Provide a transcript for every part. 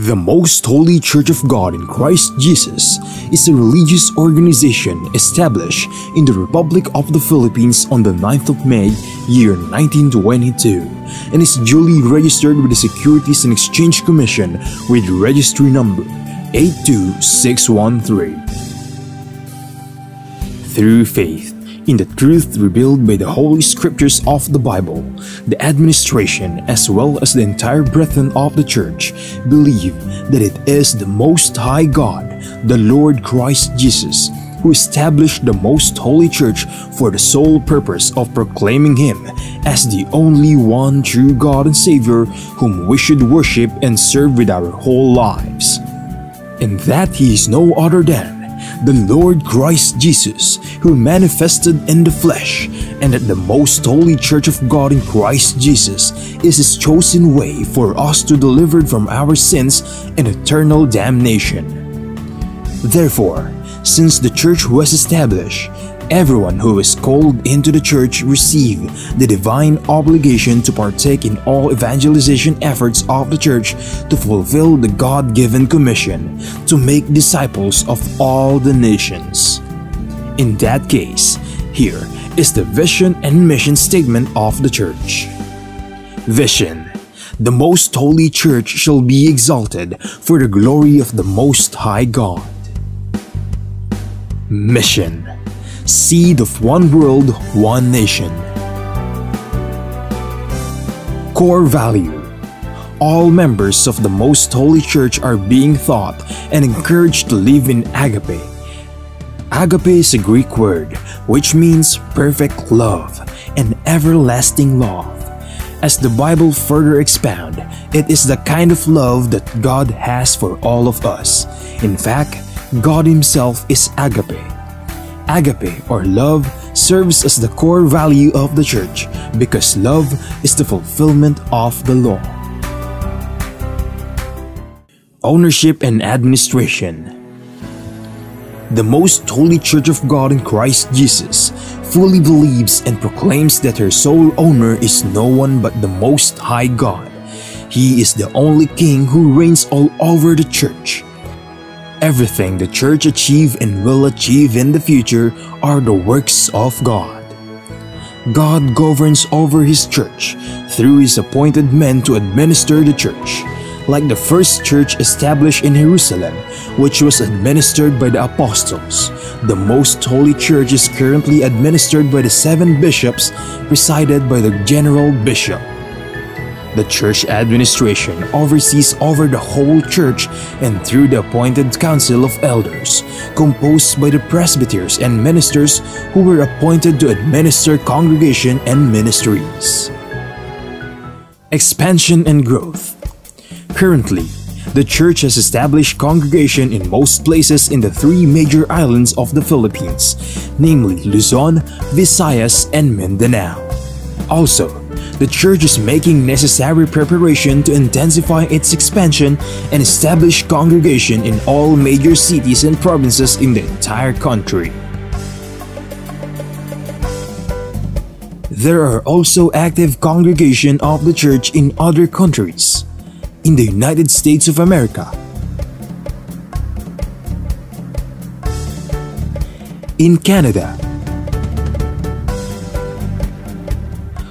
The Most Holy Church of God in Christ Jesus is a religious organization established in the Republic of the Philippines on the 9th of May, year 1922, and is duly registered with the Securities and Exchange Commission with registry number 82613. Through faith in the truth revealed by the Holy Scriptures of the Bible, the administration as well as the entire brethren of the Church believe that it is the Most High God, the Lord Christ Jesus, who established the Most Holy Church for the sole purpose of proclaiming Him as the only one true God and Savior whom we should worship and serve with our whole lives, and that He is no other than the Lord Christ Jesus, who manifested in the flesh, and that the Most Holy Church of God in Christ Jesus is His chosen way for us to be delivered from our sins and eternal damnation. Therefore, since the Church was established, everyone who is called into the Church receive the divine obligation to partake in all evangelization efforts of the Church to fulfill the God-given commission to make disciples of all the nations. In that case, here is the vision and mission statement of the Church. Vision: the Most Holy Church shall be exalted for the glory of the Most High God. Mission: seed of one world, one nation. Core value: all members of the Most Holy Church are being taught and encouraged to live in agape. Agape is a Greek word which means perfect love and everlasting love. As the Bible further expounds, it is the kind of love that God has for all of us. In fact, God Himself is agape. Agape, or love, serves as the core value of the Church because love is the fulfillment of the law. Ownership and administration: the Most Holy Church of God in Christ Jesus fully believes and proclaims that her sole owner is no one but the Most High God. He is the only King who reigns all over the Church. Everything the Church achieve and will achieve in the future are the works of God. God governs over His Church through His appointed men to administer the Church, like the first Church established in Jerusalem, which was administered by the Apostles. The Most Holy Church is currently administered by the 7 bishops, presided by the General Bishop. The Church administration oversees over the whole Church and through the appointed Council of Elders, composed by the presbyters and ministers who were appointed to administer congregation and ministries. Expansion and growth: currently, the Church has established congregation in most places in the 3 major islands of the Philippines, namely Luzon, Visayas, and Mindanao. Also, the Church is making necessary preparation to intensify its expansion and establish congregation in all major cities and provinces in the entire country. There are also active congregation of the Church in other countries. In the United States of America, in Canada,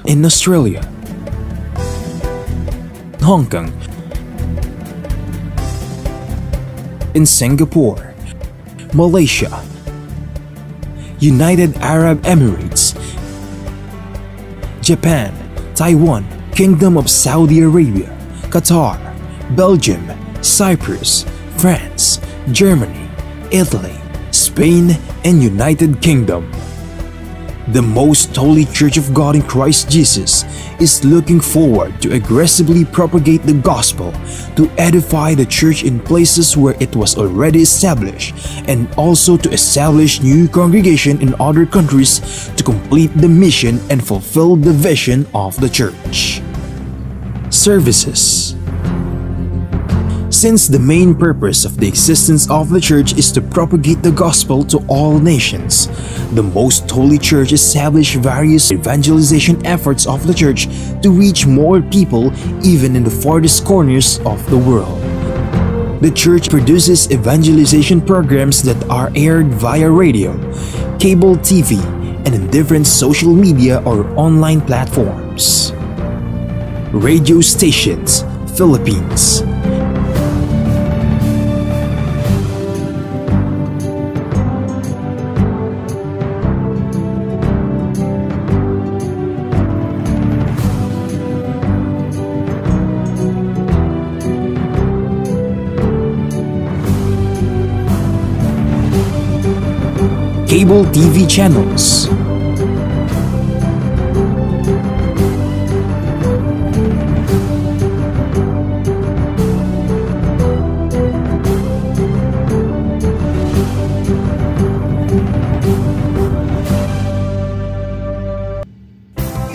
in Australia, Hong Kong, in Singapore, Malaysia, United Arab Emirates, Japan, Taiwan, Kingdom of Saudi Arabia, Qatar, Belgium, Cyprus, France, Germany, Italy, Spain, and United Kingdom. The Most Holy Church of God in Christ Jesus is looking forward to aggressively propagate the gospel, to edify the Church in places where it was already established, and also to establish new congregation in other countries to complete the mission and fulfill the vision of the Church. Services: since the main purpose of the existence of the Church is to propagate the gospel to all nations, the Most Holy Church established various evangelization efforts of the Church to reach more people even in the farthest corners of the world. The church produces evangelization programs that are aired via radio, cable TV, and in different social media or online platforms. Radio stations, Philippines. Cable TV channels.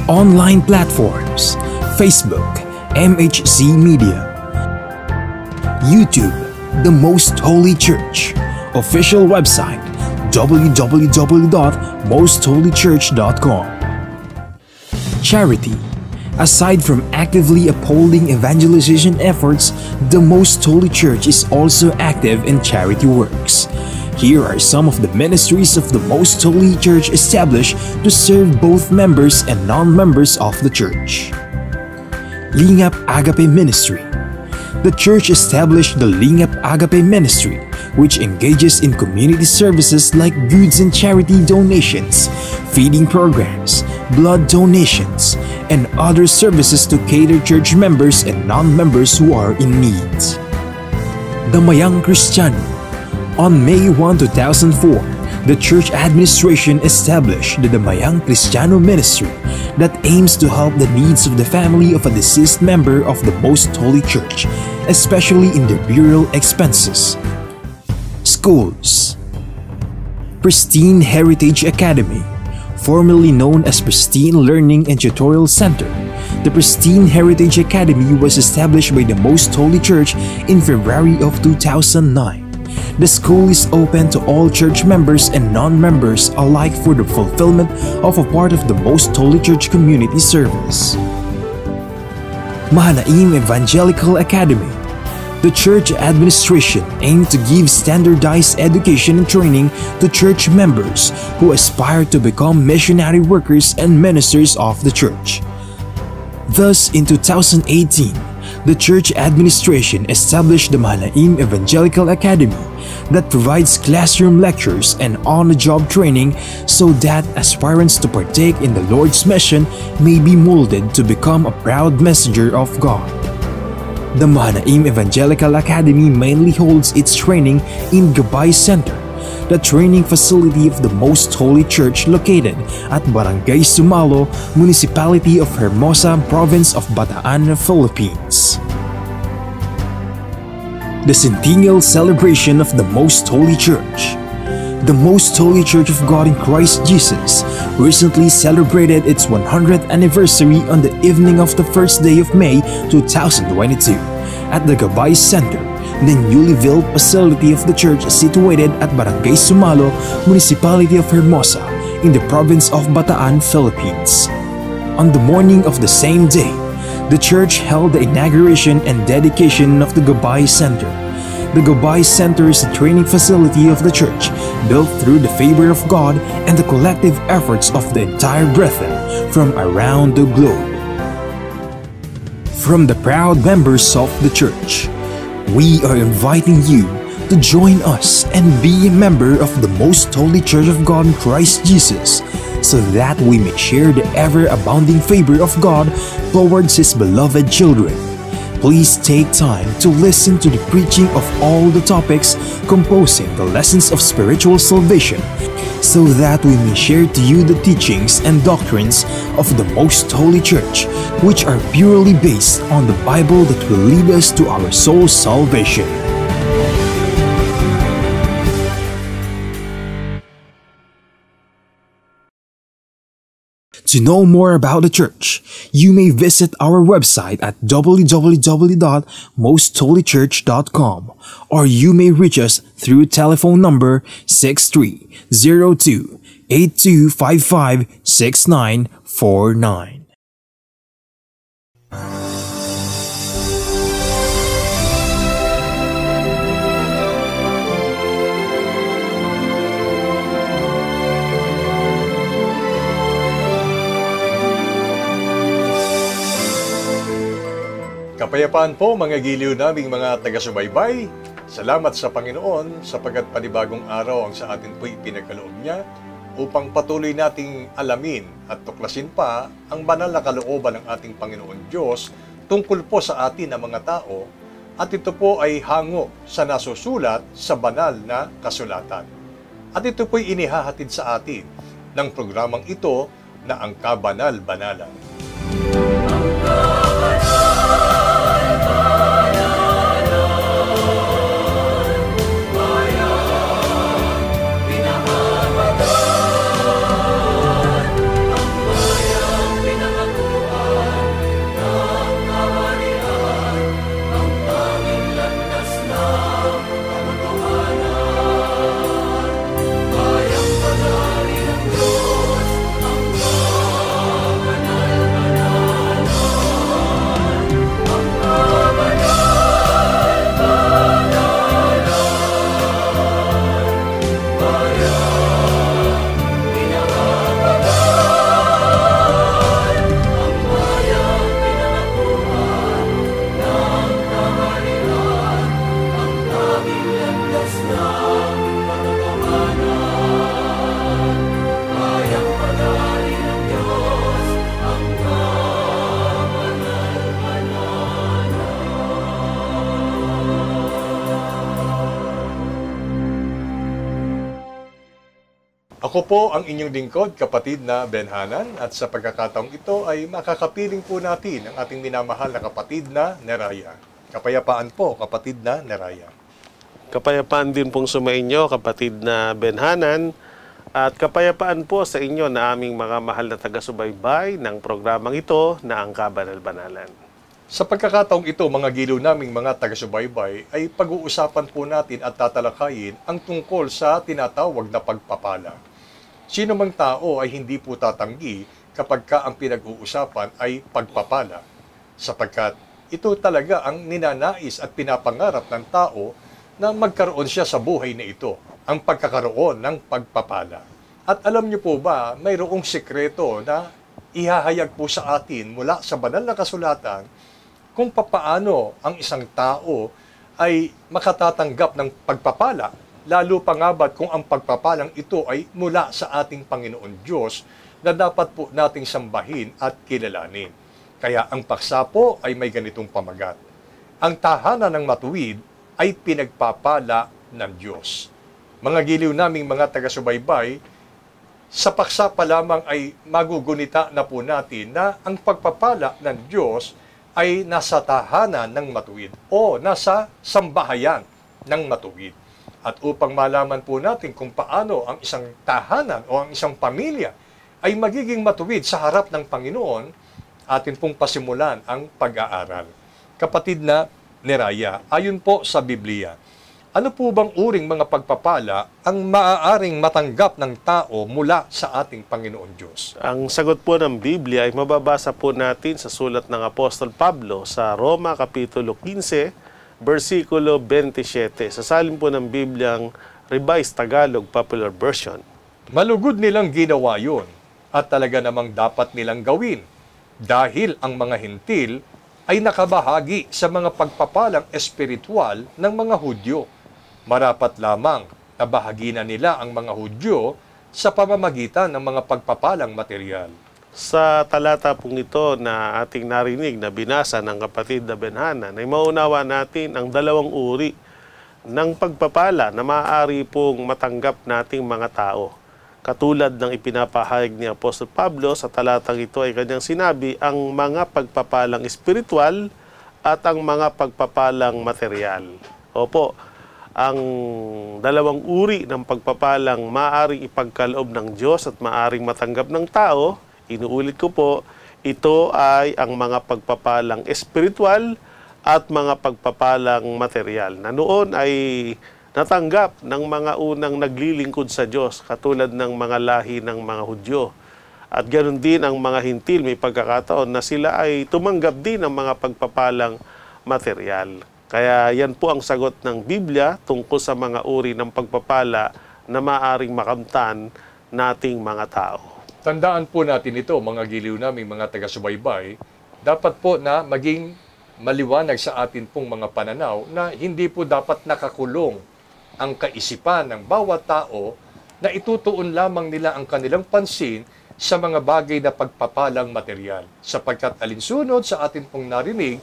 Online platforms, Facebook, MHC Media, YouTube, The Most Holy Church, official website, www.mostholychurch.com. Charity. Aside from actively upholding evangelization efforts, the Most Holy Church is also active in charity works. Here are some of the ministries of the Most Holy Church established to serve both members and non-members of the church. Lingap Agape Ministry. The church established the Lingap Agape Ministry, which engages in community services like goods and charity donations, feeding programs, blood donations, and other services to cater church members and non-members who are in need. Damayang Kristiyano. On May 1, 2004, the church administration established the Damayang Kristiyano Ministry that aims to help the needs of the family of a deceased member of the Most Holy Church, especially in their burial expenses. Schools. Pristine Heritage Academy, formerly known as Pristine Learning and Tutorial Center. The Pristine Heritage Academy was established by the Most Holy Church in February of 2009. The school is open to all church members and non-members alike for the fulfillment of a part of the Most Holy Church community service. Mahanaim Evangelical Academy. The church administration aimed to give standardized education and training to church members who aspire to become missionary workers and ministers of the church. Thus, in 2018, the church administration established the Mahanaim Evangelical Academy that provides classroom lectures and on-the-job training so that aspirants to partake in the Lord's mission may be molded to become a proud messenger of God. The Mahanaim Evangelical Academy mainly holds its training in Gabay Center, the training facility of the Most Holy Church located at Barangay Sumalo, Municipality of Hermosa, Province of Bataan, Philippines. The Centennial Celebration of the Most Holy Church. The Most Holy Church of God in Christ Jesus recently celebrated its 100th anniversary on the evening of the first day of May 2022 at the Gabay Center, the newly built facility of the church situated at Barangay Sumalo, Municipality of Hermosa, in the province of Bataan, Philippines. On the morning of the same day, the church held the inauguration and dedication of the Gabay Center. The Gabay Center is a training facility of the church built through the favor of God and the collective efforts of the entire brethren from around the globe. From the proud members of the church, we are inviting you to join us and be a member of the Most Holy Church of God in Christ Jesus, so that we may share the ever-abounding favor of God towards His beloved children. Please take time to listen to the preaching of all the topics composing the lessons of spiritual salvation, so that we may share to you the teachings and doctrines of the Most Holy Church, which are purely based on the Bible that will lead us to our soul's salvation. To know more about the church, you may visit our website at www.mostholychurch.com, or you may reach us through telephone number 6302-8255-6949. Kapayapaan po mga giliw naming mga taga-subaybay. Salamat sa Panginoon sapagkat panibagong araw ang sa atin po'y pinagkaloob niya upang patuloy nating alamin at tuklasin pa ang banal na kalooban ng ating Panginoon Diyos tungkol po sa atin na mga tao, at ito po ay hango sa nasusulat sa banal na kasulatan. At ito po'y inihahatid sa atin ng programang ito na ang Kabanal-Banalan. Ako po ang inyong lingkod, kapatid na Benhanan, at sa pagkakataong ito ay makakapiling po natin ang ating minamahal na kapatid na Neraya. Kapayapaan po, kapatid na Neraya. Kapayapaan din pong sumainyo, kapatid na Benhanan, at kapayapaan po sa inyo na aming mga mahal na taga-subaybay ng programang ito na ang Kabanal-Banalan. Sa pagkakataong ito, mga giliw naming mga taga-subaybay, ay pag-uusapan po natin at tatalakayin ang tungkol sa tinatawag na pagpapala. Sino mang tao ay hindi po tatanggi kapag ang pinag-uusapan ay pagpapala, sapagkat ito talaga ang ninanais at pinapangarap ng tao na magkaroon siya sa buhay na ito, ang pagkakaroon ng pagpapala. At alam niyo po ba, mayroong sekreto na ihahayag po sa atin mula sa banal na kasulatan kung papaano ang isang tao ay makatatanggap ng pagpapala, lalo pa nga ba't kung ang pagpapalang ito ay mula sa ating Panginoon Diyos na dapat po nating sambahin at kilalanin. Kaya ang paksa po ay may ganitong pamagat. Ang tahanan ng matuwid ay pinagpapala ng Diyos. Mga giliw naming mga taga-subaybay, sa paksa pa lamang ay magugunita na po natin na ang pagpapala ng Diyos ay nasa tahanan ng matuwid o nasa sambahayan ng matuwid. At upang malaman po natin kung paano ang isang tahanan o ang isang pamilya ay magiging matuwid sa harap ng Panginoon, atin pong pasimulan ang pag-aaral. Kapatid na Neraya, ayon po sa Biblia, ano po bang uring mga pagpapala ang maaaring matanggap ng tao mula sa ating Panginoon Diyos? Ang sagot po ng Biblia ay mababasa po natin sa sulat ng Apostol Pablo sa Roma Kapitulo 15, versikulo 27. Sa salin po ng Bibliang Revised Tagalog Popular Version. Malugod nilang ginawa yun at talaga namang dapat nilang gawin dahil ang mga hintil ay nakabahagi sa mga pagpapalang espiritual ng mga Hudyo. Marapat lamang na bahagi na nila ang mga Hudyo sa pamamagitan ng mga pagpapalang material. Sa talata pong ito na ating narinig na binasa ng kapatid na Benhanan, ay maunawa natin ang dalawang uri ng pagpapala na maaari pong matanggap nating mga tao. Katulad ng ipinapahayag ni Apostol Pablo sa talatang ito ay kanyang sinabi ang mga pagpapalang espiritual at ang mga pagpapalang material. Opo, ang dalawang uri ng pagpapalang maaaring ipagkaloob ng Diyos at maaaring matanggap ng tao, inuulit ko po, ito ay ang mga pagpapalang espiritual at mga pagpapalang material na noon ay natanggap ng mga unang naglilingkod sa Diyos katulad ng mga lahi ng mga Hudyo. At ganoon din ang mga hintil, may pagkakataon na sila ay tumanggap din ng mga pagpapalang material. Kaya yan po ang sagot ng Biblia tungkol sa mga uri ng pagpapala na maaaring makamtan nating mga tao. Tandaan po natin ito, mga giliw naming mga taga-subaybay, dapat po na maging maliwanag sa atin pong mga pananaw na hindi po dapat nakakulong ang kaisipan ng bawat tao na itutuon lamang nila ang kanilang pansin sa mga bagay na pagpapalang material. Sapagkat alinsunod sa atin pong narinig,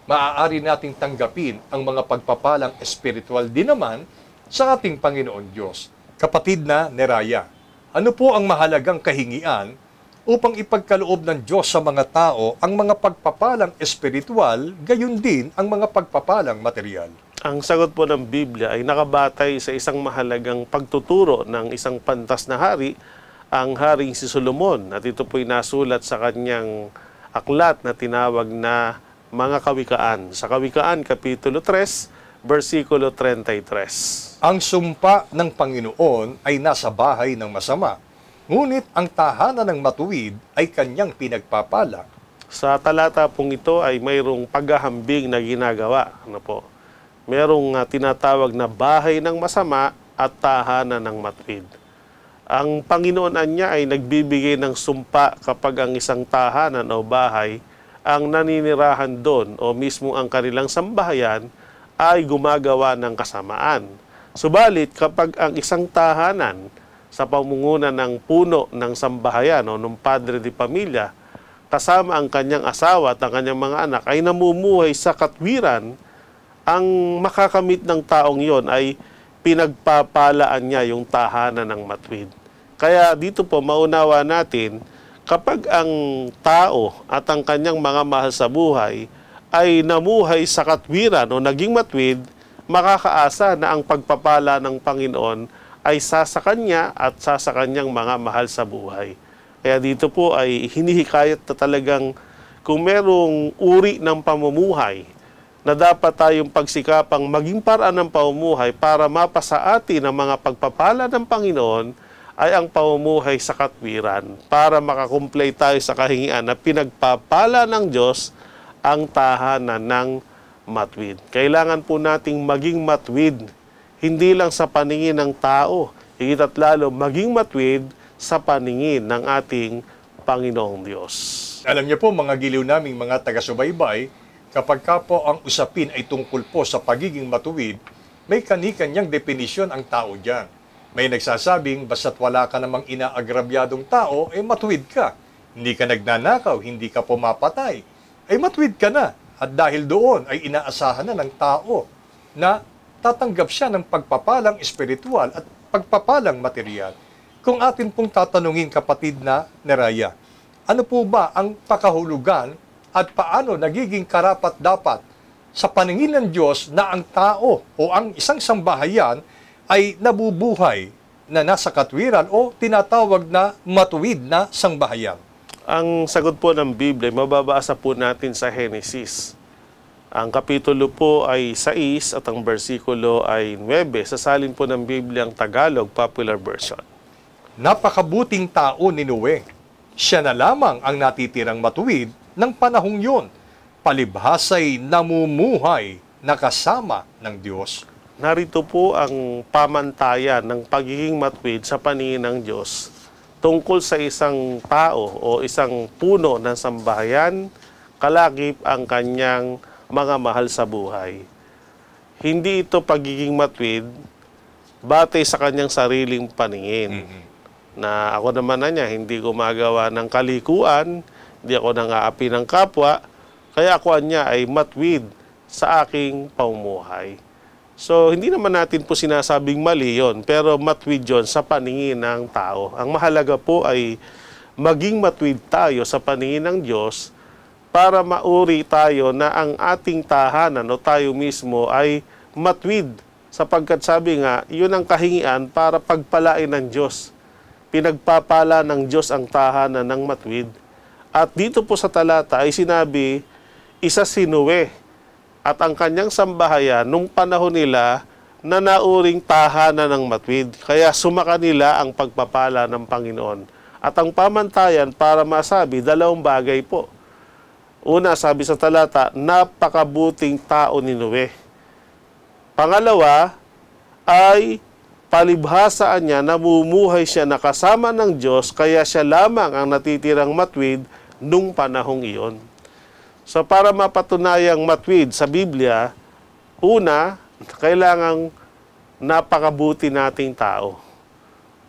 maaari nating tanggapin ang mga pagpapalang espiritual din naman sa ating Panginoon Diyos. Kapatid na Neraya, ano po ang mahalagang kahingian upang ipagkaloob ng Diyos sa mga tao ang mga pagpapalang espiritual, gayon din ang mga pagpapalang material? Ang sagot po ng Biblia ay nakabatay sa isang mahalagang pagtuturo ng isang pantas na hari, ang Haring si Solomon. At ito po'y nasulat sa kanyang aklat na tinawag na Mga Kawikaan. Sa Kawikaan, Kapitulo 3, versikulo 33. Ang sumpa ng Panginoon ay nasa bahay ng masama, ngunit ang tahanan ng matuwid ay kanyang pinagpapala. Sa talata pong ito ay mayroong paghahambing na ginagawa. Merong tinatawag na bahay ng masama at tahanan ng matuwid. Ang Panginoon niya ay nagbibigay ng sumpa kapag ang isang tahanan o bahay ang naninirahan doon o mismo ang kanilang sambahayan ay gumagawa ng kasamaan. Subalit kapag ang isang tahanan sa pamumunan ng puno ng sambahayan o ng padre de pamilya kasama ang kanyang asawa at ang kanyang mga anak ay namumuhay sa katwiran, ang makakamit ng taong yon ay pinagpapalaan niya yung tahanan ng matuwid. Kaya dito po maunawa natin, kapag ang tao at ang kanyang mga mahal sa buhay ay namuhay sa katwiran o naging matuwid, makakaasa na ang pagpapala ng Panginoon ay sasa kanya at sasa kanyang mga mahal sa buhay. Kaya dito po ay hinihikayat na talagang kung merong uri ng pamumuhay na dapat tayong pagsikapang maging paraan ng pamumuhay para mapasa atin ang mga pagpapala ng Panginoon ay ang pamumuhay sa katwiran para makakumplay tayo sa kahingian na pinagpapala ng Diyos ang tahanan ng matuwid. Kailangan po nating maging matuwid, hindi lang sa paningin ng tao, higit at lalo maging matuwid sa paningin ng ating Panginoong Diyos. Alam niyo po mga giliw naming mga taga-subaybay, kapag ka po ang usapin ay tungkol po sa pagiging matuwid, may kani-kanyang definisyon ang tao dyan. May nagsasabing, basta't wala ka namang inaagrabyadong tao, ay matuwid ka. Hindi ka nagnanakaw, hindi ka pumapatay, ay matuwid ka na. At dahil doon ay inaasahan na ng tao na tatanggap siya ng pagpapalang espiritual at pagpapalang material. Kung atin pong tatanungin kapatid na Neraya, ano po ba ang pakahulugan at paano nagiging karapat-dapat sa paningin ng Diyos na ang tao o ang isang sambahayan ay nabubuhay na nasa katwiran o tinatawag na matuwid na sambahayan? Ang sagot po ng Biblia, mababasa po natin sa Genesis. Ang kapitulo po ay 6 at ang versikulo ay 9. Sasalin po ng Biblia ang Tagalog Popular Version. Napakabuting tao ni Noe. Siya na lamang ang natitirang matuwid ng panahong yon. Palibhasa'y namumuhay na kasama ng Diyos. Narito po ang pamantayan ng pagiging matuwid sa paningin ng Diyos tungkol sa isang tao o isang puno ng sambahayan, kalakip ang kanyang mga mahal sa buhay. Hindi ito pagiging matuwid batay sa kanyang sariling paningin. Na ako naman na niya, hindi gumagawa ng kalikuan, hindi ako nang-aapi ng kapwa, kaya ako niya ay matuwid sa aking pamumuhay. So, hindi naman natin po sinasabing mali yon, pero matuwid yon sa paningin ng tao. Ang mahalaga po ay maging matuwid tayo sa paningin ng Diyos para mauri tayo na ang ating tahanan o tayo mismo ay matuwid. Sapagkat sabi nga, yun ang kahingian para pagpalain ng Diyos. Pinagpapala ng Diyos ang tahanan ng matuwid. At dito po sa talata ay sinabi, isa si Noe at ang kanyang sambahayan nung panahon nila na nauring tahanan ng matuwid. Kaya sumaka nila ang pagpapala ng Panginoon. At ang pamantayan para masabi, dalawang bagay po. Una, sabi sa talata, napakabuting tao ni Noe. Pangalawa, ay palibhasaan niya, namumuhay siya na kasama ng Diyos, kaya siya lamang ang natitirang matuwid nung panahong iyon. So para mapatunayang matwid sa Biblia, una, kailangang napakabuti nating tao.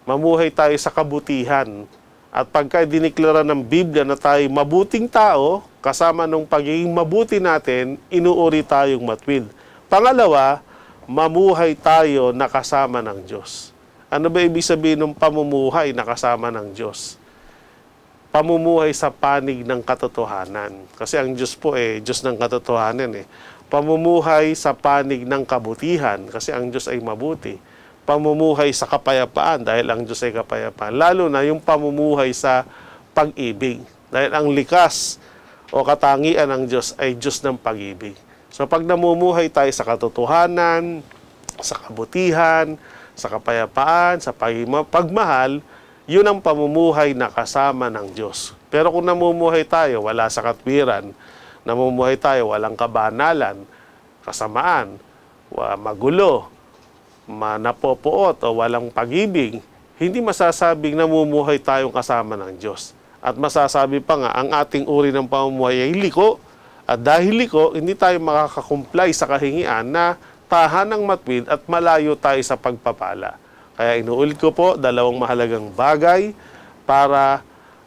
Mamuhay tayo sa kabutihan. At pagka diniklara ng Biblia na tayo mabuting tao, kasama nung pagiging mabuti natin, inuuri tayong matwid. Pangalawa, mamuhay tayo na kasama ng Diyos. Ano ba ibig sabihin ng pamumuhay na kasama ng Diyos? Pamumuhay sa panig ng katotohanan. Kasi ang Diyos po Diyos ng katotohanan Pamumuhay sa panig ng kabutihan. Kasi ang Diyos ay mabuti. Pamumuhay sa kapayapaan dahil ang Diyos ay kapayapaan. Lalo na yung pamumuhay sa pag-ibig. Dahil ang likas o katangian ng Diyos ay Diyos ng pag-ibig. So pag namumuhay tayo sa katotohanan, sa kabutihan, sa kapayapaan, sa pagmahal, yun ang pamumuhay na kasama ng Diyos. Pero kung namumuhay tayo wala sa katwiran, namumuhay tayo walang kabanalan, kasamaan, magulo, napopoot o walang pag-ibig, hindi masasabing namumuhay tayong kasama ng Diyos. At masasabi pa nga, ang ating uri ng pamumuhay ay liko. At dahil liko, hindi tayo makakakumply sa kahingian na tahanang matwid at malayo tayo sa pagpapala. Kaya inuulit ko po, dalawang mahalagang bagay para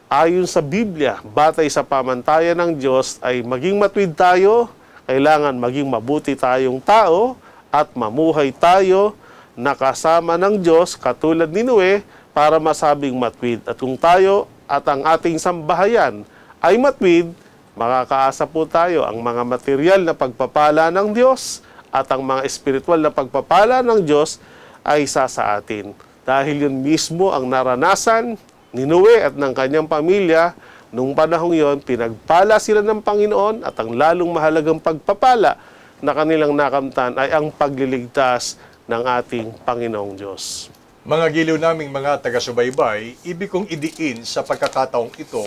ayon sa Biblia, batay sa pamantayan ng Diyos ay maging matwid tayo, kailangan maging mabuti tayong tao at mamuhay tayo na kasama ng Diyos katulad ni Noe para masabing matwid. At kung tayo at ang ating sambahayan ay matwid, makakaasa po tayo ang mga material na pagpapala ng Diyos at ang mga espiritual na pagpapala ng Diyos ay isa sa atin. Dahil yun mismo ang naranasan ni Noe at ng kanyang pamilya, nung panahong yon, pinagpala sila ng Panginoon at ang lalong mahalagang pagpapala na kanilang nakamtan ay ang pagliligtas ng ating Panginoong Diyos. Mga giliw naming mga taga-subaybay, ibig kong idiin sa pagkakataong ito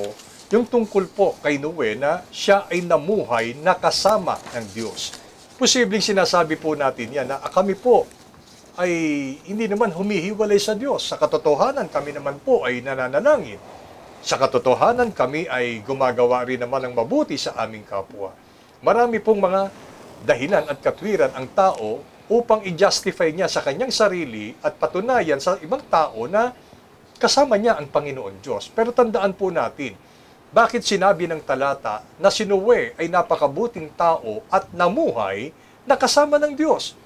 yung tungkol po kay Noe na siya ay namuhay na kasama ng Diyos. Posibleng sinasabi po natin yan na kami po ay hindi naman humihiwalay sa Diyos. Sa katotohanan, kami naman po ay nananalangin. Sa katotohanan, kami ay gumagawa rin naman ng mabuti sa aming kapwa. Marami pong mga dahilan at katwiran ang tao upang i-justify niya sa kanyang sarili at patunayan sa ibang tao na kasama niya ang Panginoon Diyos. Pero tandaan po natin, bakit sinabi ng talata na si Noe ay napakabuting tao at namuhay na kasama ng Diyos?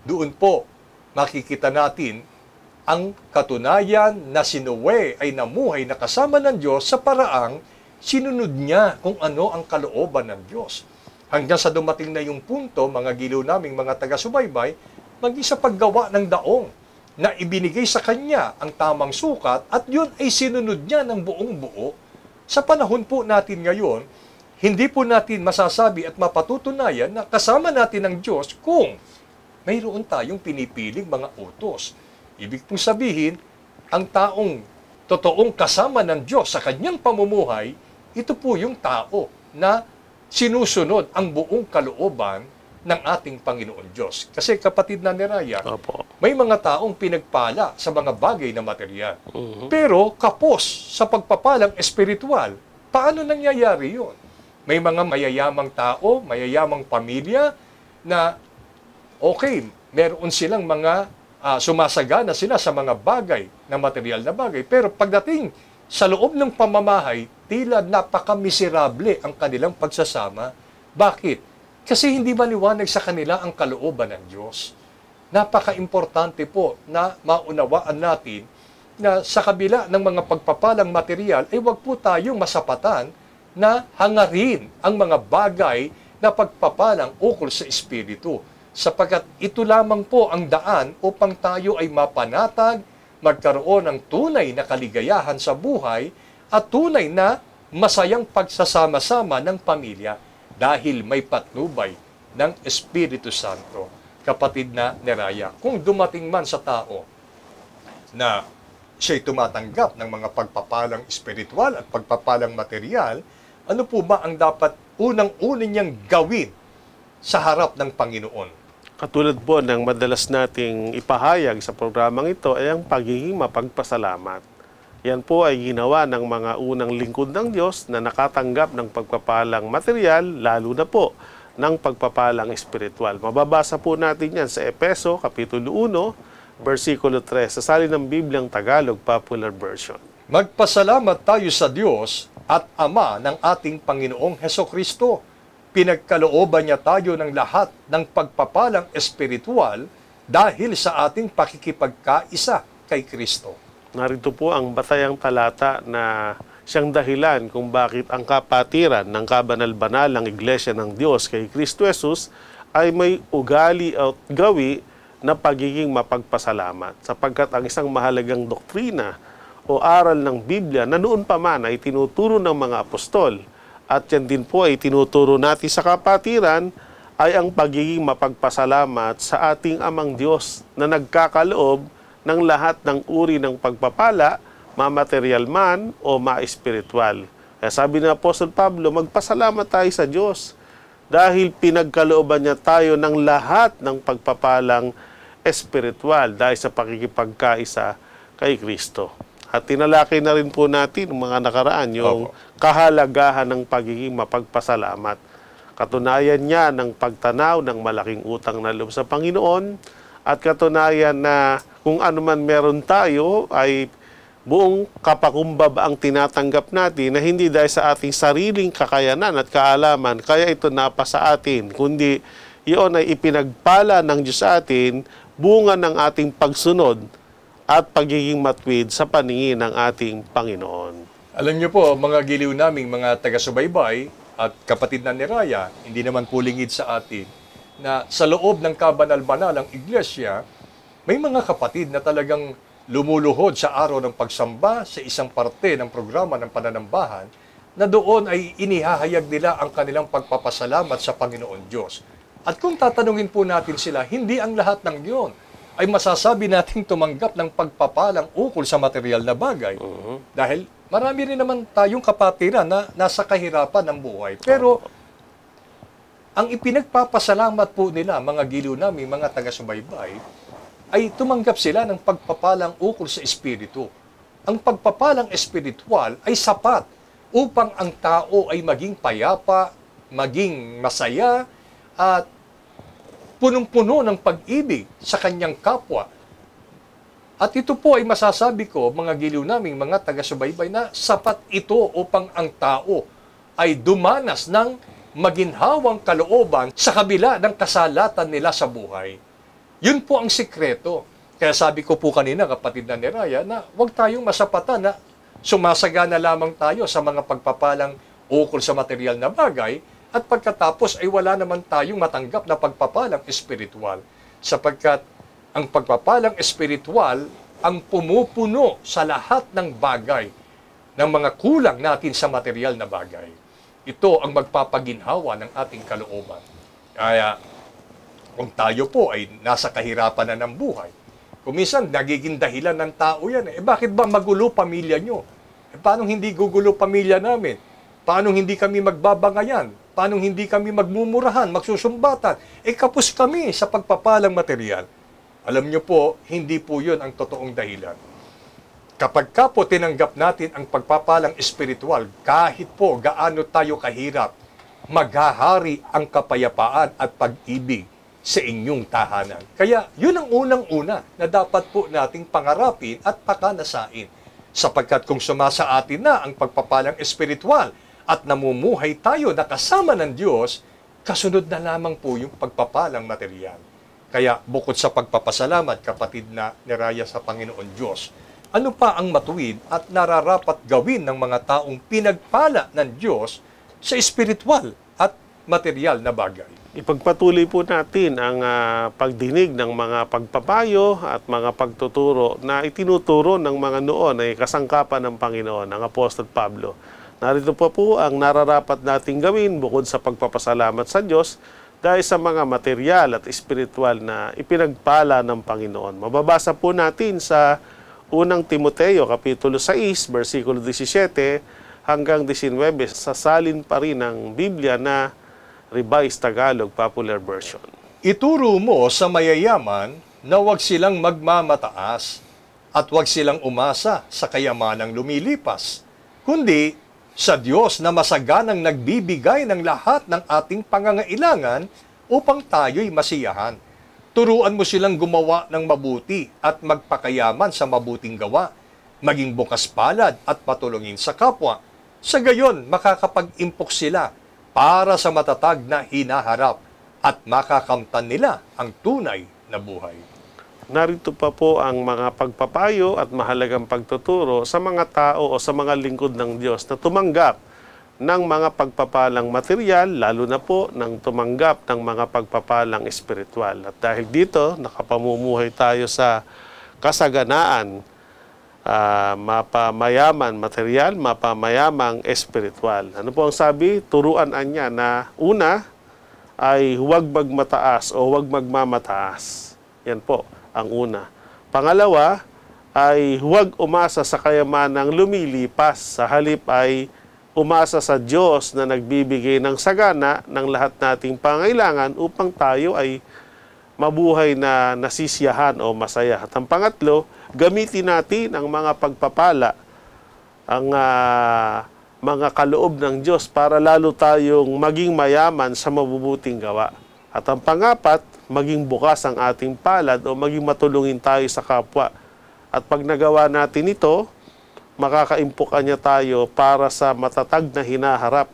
Doon po, makikita natin ang katunayan na si Noe ay namuhay na kasama ng Diyos sa paraang sinunod niya kung ano ang kalooban ng Diyos. Hanggang sa dumating na yung punto, mga giliw naming mga taga-subaybay, maging sa paggawa ng daong na ibinigay sa kanya ang tamang sukat at yun ay sinunod niya ng buong buo. Sa panahon po natin ngayon, hindi po natin masasabi at mapatutunayan na kasama natin ang Diyos kung mayroon tayong pinipiling mga utos. Ibig pong sabihin, ang taong totoong kasama ng Diyos sa kanyang pamumuhay, ito po yung tao na sinusunod ang buong kalooban ng ating Panginoon Diyos. Kasi kapatid na Neraya, may mga taong pinagpala sa mga bagay na material. Pero kapos sa pagpapalang espiritual, paano nangyayari yun? May mga mayayamang tao, mayayamang pamilya na okay, meron silang mga sumasagana sila sa mga bagay na material na bagay. Pero pagdating sa loob ng pamamahay, tila napakamiserable ang kanilang pagsasama. Bakit? Kasi hindi maliwanag sa kanila ang kalooban ng Diyos. Napaka-importante po na maunawaan natin na sa kabila ng mga pagpapalang material, ay huwag po tayong masapatan na hangarin ang mga bagay na pagpapalang ukol sa Espiritu. Sapagkat ito lamang po ang daan upang tayo ay mapanatag, magkaroon ng tunay na kaligayahan sa buhay at tunay na masayang pagsasama-sama ng pamilya dahil may patnubay ng Espiritu Santo. Kapatid na Neraya, kung dumating man sa tao na siya'y tumatanggap ng mga pagpapalang espiritual at pagpapalang material, ano po ba ang dapat unang-una niyang gawin sa harap ng Panginoon? Katulad po ng madalas nating ipahayag sa programang ito ay ang pagiging mapagpasalamat. Yan po ay ginawa ng mga unang lingkod ng Diyos na nakatanggap ng pagpapalang material, lalo na po ng pagpapalang espiritual. Mababasa po natin yan sa Efeso, Kapitulo 1, versikulo 3, sa salin ng Bibliang Tagalog Popular Version. Magpasalamat tayo sa Diyos at Ama ng ating Panginoong Hesukristo. Pinagkalooban niya tayo ng lahat ng pagpapalang espiritual dahil sa ating pakikipagkaisa kay Kristo. Narito po ang batayang talata na siyang dahilan kung bakit ang kapatiran ng kabanal-banalang Iglesia ng Diyos kay Kristo Jesus ay may ugali at gawi na pagiging mapagpasalamat, sapagkat ang isang mahalagang doktrina o aral ng Biblia na noon pa man ay tinuturo ng mga apostol at yan din po ay tinuturo natin sa kapatiran ay ang pagiging mapagpasalamat sa ating Amang Diyos na nagkakaloob ng lahat ng uri ng pagpapala, ma-material man o ma-espiritual. Kaya sabi ng Apostol Pablo, magpasalamat tayo sa Diyos dahil pinagkalooban niya tayo ng lahat ng pagpapalang espiritual dahil sa pakikipagkaisa kay Kristo. At tinalakay na rin po natin mga nakaraan yung kahalagahan ng pagiging mapagpasalamat. Katunayan niya ng pagtanaw ng malaking utang na loob sa Panginoon at katunayan na kung ano man meron tayo ay buong kapakumbaba ang tinatanggap natin na hindi dahil sa ating sariling kakayanan at kaalaman kaya ito napa sa atin, kundi iyon ay ipinagpala ng Diyos sa atin, bunga ng ating pagsunod at pagiging matuwid sa paningin ng ating Panginoon. Alam niyo po, mga giliw naming mga taga-subaybay at kapatid na ni Raya, hindi naman pulingid sa atin, na sa loob ng kabanal-banalang iglesia, may mga kapatid na talagang lumuluhod sa araw ng pagsamba sa isang parte ng programa ng pananambahan na doon ay inihahayag nila ang kanilang pagpapasalamat sa Panginoon Diyos. At kung tatanungin po natin sila, hindi ang lahat ng iyon ay masasabi nating tumanggap ng pagpapalang ukol sa material na bagay. Dahil marami rin naman tayong kapatiran na nasa kahirapan ng buhay. Pero ang ipinagpapasalamat po nila, mga giliw namin, mga taga-subaybay, ay tumanggap sila ng pagpapalang ukol sa Espiritu. Ang pagpapalang espiritual ay sapat upang ang tao ay maging payapa, maging masaya, at punong-puno ng pag-ibig sa kanyang kapwa. At ito po ay masasabi ko, mga giliw naming mga taga-subaybay, na sapat ito upang ang tao ay dumanas ng maginhawang kalooban sa kabila ng kasalatan nila sa buhay. Yun po ang sikreto. Kaya sabi ko po kanina, kapatid na ni Raya, na huwag tayong masapatan na sumasagana lamang tayo sa mga pagpapalang ukol sa material na bagay at pagkatapos ay wala naman tayong matanggap na pagpapalang espiritual. Sapagkat ang pagpapalang espiritual ang pumupuno sa lahat ng bagay, ng mga kulang natin sa material na bagay. Ito ang magpapaginhawa ng ating kalooban. Kaya kung tayo po ay nasa kahirapan na ng buhay, kung minsan nagiging dahilan ng tao yan, bakit ba magulo pamilya nyo? Paano hindi gugulo pamilya namin? Paano hindi kami magbabangayan? Paano hindi kami magmumurahan, magsusumbatan? Kapos kami sa pagpapalang material. Alam nyo po, hindi po yun ang totoong dahilan. Kapag ka po tinanggap natin ang pagpapalang espiritual, kahit po gaano tayo kahirap, maghahari ang kapayapaan at pag-ibig sa inyong tahanan. Kaya yun ang unang-una na dapat po nating pangarapin at pakanasain. Sapagkat kung sumasa atin na ang pagpapalang espiritual at namumuhay tayo na kasama ng Diyos, kasunod na lamang po yung pagpapalang material. Kaya bukod sa pagpapasalamat, kapatid na ni Raya, sa Panginoon Diyos, ano pa ang matuwid at nararapat gawin ng mga taong pinagpala ng Diyos sa espiritual at material na bagay? Ipagpatuloy po natin ang pagdinig ng mga pagpapayo at mga pagtuturo na itinuturo ng mga noon ay kasangkapan ng Panginoon, ang Apostol Pablo. Narito po ang nararapat nating gawin bukod sa pagpapasalamat sa Diyos dahil sa mga material at espiritual na ipinagpala ng Panginoon. Mababasa po natin sa unang Timoteo, Kapitulo 6, versikulo 17 hanggang 19, sa salin pa rin ng Biblia na Revised Tagalog Popular Version. Ituro mo sa mayayaman na huwag silang magmamataas At huwag silang umasa sa kayamanang lumilipas, kundi sa Diyos na masaganang nagbibigay ng lahat ng ating pangangailangan upang tayo'y masiyahan. Turuan mo silang gumawa ng mabuti at magpakayaman sa mabuting gawa, maging bukas palad at patulungin sa kapwa. Sa gayon, makakapag-impok sila para sa matatag na hinaharap at makakamtan nila ang tunay na buhay. Narito pa po ang mga pagpapayo at mahalagang pagtuturo sa mga tao o sa mga lingkod ng Diyos na tumanggap ng mga pagpapalang material, lalo na po ng tumanggap ng mga pagpapalang espiritual. At dahil dito, nakapamumuhay tayo sa kasaganaan, mapamayaman material, mapamayamang espiritual. Ano po ang sabi? Turuan niya na una ay huwag magmataas o huwag magmamataas. Yan po ang una. Pangalawa ay huwag umasa sa kayamanang lumilipas. Sa halip ay umasa sa Diyos na nagbibigay ng sagana ng lahat nating pangailangan upang tayo ay mabuhay na nasisiyahan o masaya. At ang pangatlo, gamitin natin ang mga pagpapala, ang mga kaloob ng Diyos para lalo tayong maging mayaman sa mabubuting gawa. At ang pangapat, maging bukas ang ating palad o maging matulungin tayo sa kapwa. At pag nagawa natin ito, makakaimpukan niya tayo para sa matatag na hinaharap.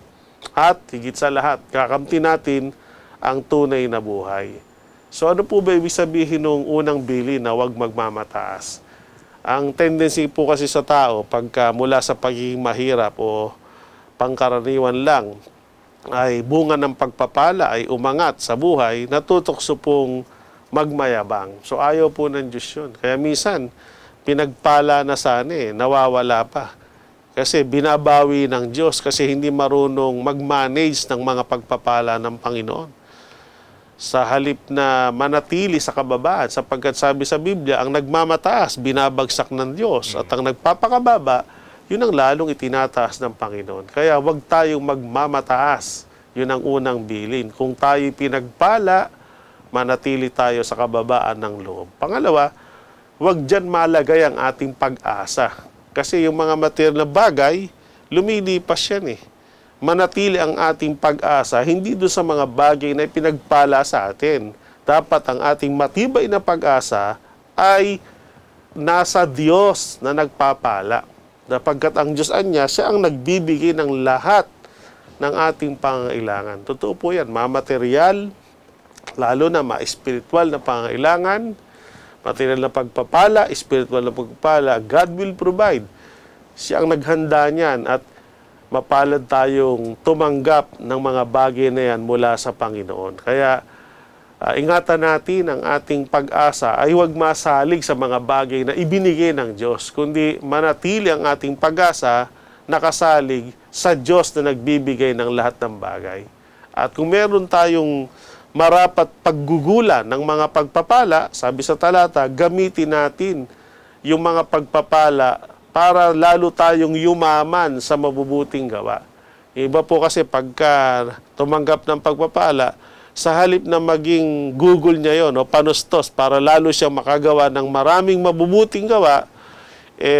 At higit sa lahat, kakamti natin ang tunay na buhay. So ano po ba ibig sabihin ng unang bili na huwag magmamataas? Ang tendency po kasi sa tao, pagka mula sa pagiging mahirap o pangkaraniwan lang, ay bunga ng pagpapala ay umangat sa buhay, natutokso pong magmayabang. So ayaw po ng Diyos yun. Kaya minsan, pinagpala na sana nawawala pa. Kasi binabawi ng Diyos kasi hindi marunong mag-manage ng mga pagpapala ng Panginoon. Sa halip na manatili sa kababaan, sapagkat sabi sa Biblia, ang nagmamataas, binabagsak ng Diyos. At ang nagpapakababa, yun ang lalong itinataas ng Panginoon. Kaya huwag tayong magmamataas. Yun ang unang bilin. Kung tayo pinagpala, manatili tayo sa kababaan ng loob. Pangalawa, huwag dyan malagay ang ating pag-asa. Kasi yung mga material na bagay, lumilipas yan eh. Manatili ang ating pag-asa, hindi doon sa mga bagay na pinagpala sa atin. Dapat ang ating matibay na pag-asa ay nasa Diyos na nagpapala. Sapagkat ang Diyos niya, siya ang nagbibigay ng lahat ng ating pangailangan. Totoo po yan, material, lalo na ma-spiritual na pangailangan, material na pagpapala, spiritual na pagpapala, God will provide. Siya ang naghanda niyan at mapalad tayong tumanggap ng mga bagay na yan mula sa Panginoon. Kaya ingatan natin ang ating pag-asa ay huwag masalig sa mga bagay na ibinigay ng Diyos, kundi manatili ang ating pag-asa nakasalig sa Diyos na nagbibigay ng lahat ng bagay. At kung meron tayong marapat paggugulan ng mga pagpapala, sabi sa talata, gamitin natin yung mga pagpapala para lalo tayong yumaman sa mabubuting gawa. Iba po kasi pagka tumanggap ng pagpapala, sa halip na maging Google niya yon o panustos para lalo siyang makagawa ng maraming mabubuting gawa,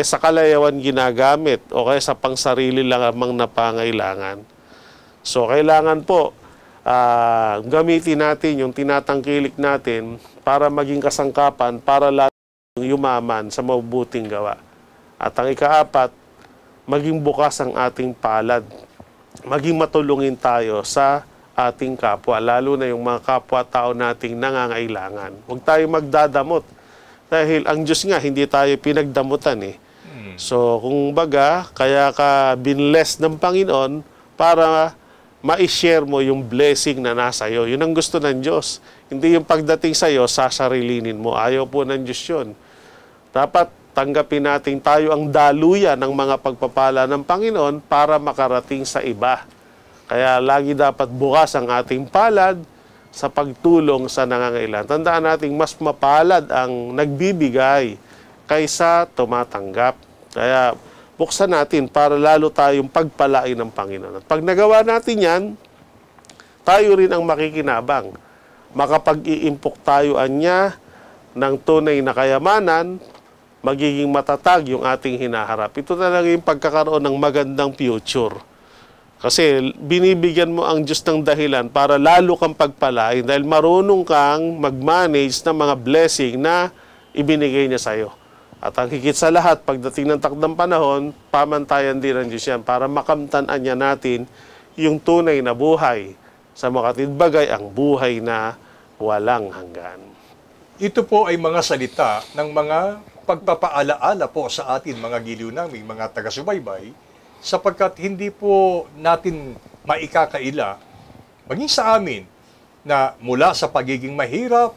sa kalayawan ginagamit o kaya sa pangsarili lamang na pangailangan. So kailangan po gamitin natin yung tinatangkilik natin para maging kasangkapan, para lalo yumaman sa mabubuting gawa. At ang ikaapat, maging bukas ang ating palad. Maging matulungin tayo sa ating kapwa, lalo na yung mga kapwa-tao nating nangangailangan. Huwag tayo magdadamot. Dahil ang Diyos nga, hindi tayo pinagdamutan eh. So, kung baga, kaya ka binless ng Panginoon para ma-share mo yung blessing na nasa iyo. Yun ang gusto ng Diyos. Hindi yung pagdating sa iyo, sasarilinin mo. Ayaw po ng Diyos yun. Dapat tanggapin natin tayo ang daluyan ng mga pagpapala ng Panginoon para makarating sa iba. Kaya lagi dapat bukas ang ating palad sa pagtulong sa nangangailangan. Tandaan natin, mas mapalad ang nagbibigay kaysa tumatanggap. Kaya buksan natin para lalo tayong pagpalain ng Panginoon. At pag nagawa natin yan, tayo rin ang makikinabang. Makapag-iimpok tayo anya ng tunay na kayamanan magiging matatag yung ating hinaharap. Ito talaga yung pagkakaroon ng magandang future. Kasi binibigyan mo ang Diyos ng dahilan para lalo kang pagpalain dahil marunong kang mag-manage ng mga blessing na ibinigay niya sa'yo. At ang higit sa lahat, pagdating ng takdang panahon, pamantayan din ng Diyos yan para makamtanan niya natin yung tunay na buhay. Sa makatid bagay, ang buhay na walang hanggan. Ito po ay mga salita ng mga pagpapaalaala po sa atin mga giliw naming mga taga-subaybay, sapagkat hindi po natin maikakaila, maging sa amin, na mula sa pagiging mahirap,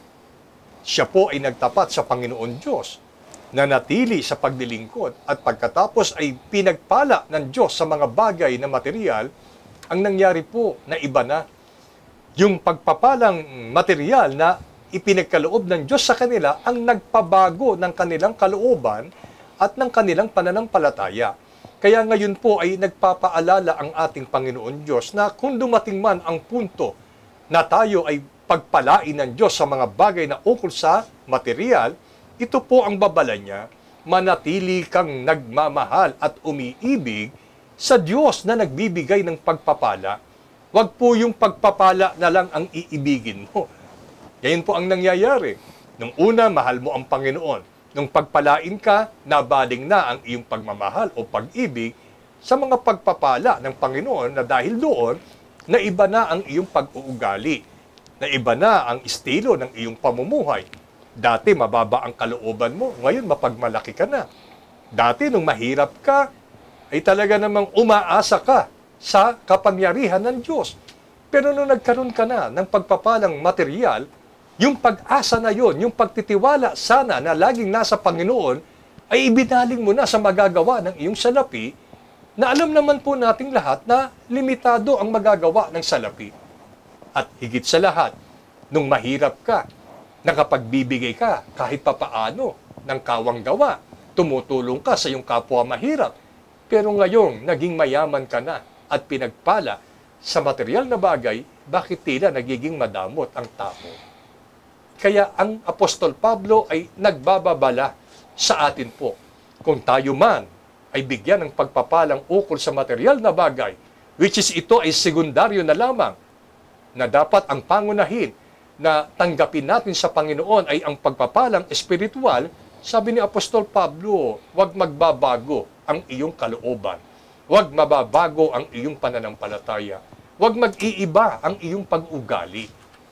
siya po ay nagtapat sa Panginoon Diyos, na natili sa paglilingkod, at pagkatapos ay pinagpala ng Diyos sa mga bagay na material. Ang nangyari po na iba na. Yung pagpapalang material na ipinagkaloob ng Diyos sa kanila ang nagpabago ng kanilang kalooban at ng kanilang pananampalataya. Kaya ngayon po ay nagpapaalala ang ating Panginoon Diyos na kung dumating man ang punto na tayo ay pagpalain ng Diyos sa mga bagay na ukol sa material, ito po ang babala niya, manatili kang nagmamahal at umiibig sa Diyos na nagbibigay ng pagpapala. Huwag po yung pagpapala na lang ang iibigin mo. Ngayon po ang nangyayari. Nung una, mahal mo ang Panginoon. Nung pagpalain ka, nabaling na ang iyong pagmamahal o pag-ibig sa mga pagpapala ng Panginoon na dahil doon, naiba na ang iyong pag-uugali. Naiba na ang estilo ng iyong pamumuhay. Dati mababa ang kalooban mo, ngayon mapagmalaki ka na. Dati nung mahirap ka, ay talaga namang umaasa ka sa kapangyarihan ng Diyos. Pero nung nagkaroon ka na ng pagpapalang material, yung pag-asa na yon, yung pagtitiwala sana na laging nasa Panginoon, ay ibinaling mo na sa magagawa ng iyong salapi, na alam naman po nating lahat na limitado ang magagawa ng salapi. At higit sa lahat, nung mahirap ka, nakapagbibigay ka kahit papaano ng kawang gawa, tumutulong ka sa iyong kapwa mahirap, pero ngayong naging mayaman ka na at pinagpala sa material na bagay, bakit tila nagiging madamot ang tao? Kaya ang Apostol Pablo ay nagbababala sa atin po. Kung tayo man ay bigyan ng pagpapalang ukol sa material na bagay, which is ito ay sekundaryo na lamang, na dapat ang pangunahin na tanggapin natin sa Panginoon ay ang pagpapalang espiritual, sabi ni Apostol Pablo, huwag magbabago ang iyong kalooban. Huwag mababago ang iyong pananampalataya. Huwag mag-iiba ang iyong pag-ugali.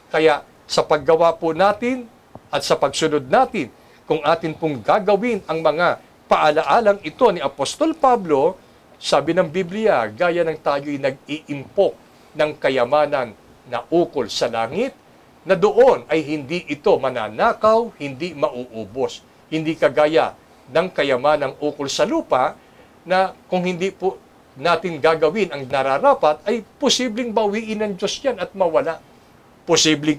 Kaya sa paggawa po natin at sa pagsunod natin, kung atin pong gagawin ang mga paalaalang ito ni Apostol Pablo, sabi ng Biblia, gaya ng tayo'y nag-iimpok ng kayamanan na ukol sa langit, na doon ay hindi ito mananakaw, hindi mauubos. Hindi kagaya ng kayamanang ukol sa lupa, na kung hindi po natin gagawin ang nararapat, ay posibleng bawiin ng Diyos yan at mawala. Posibleng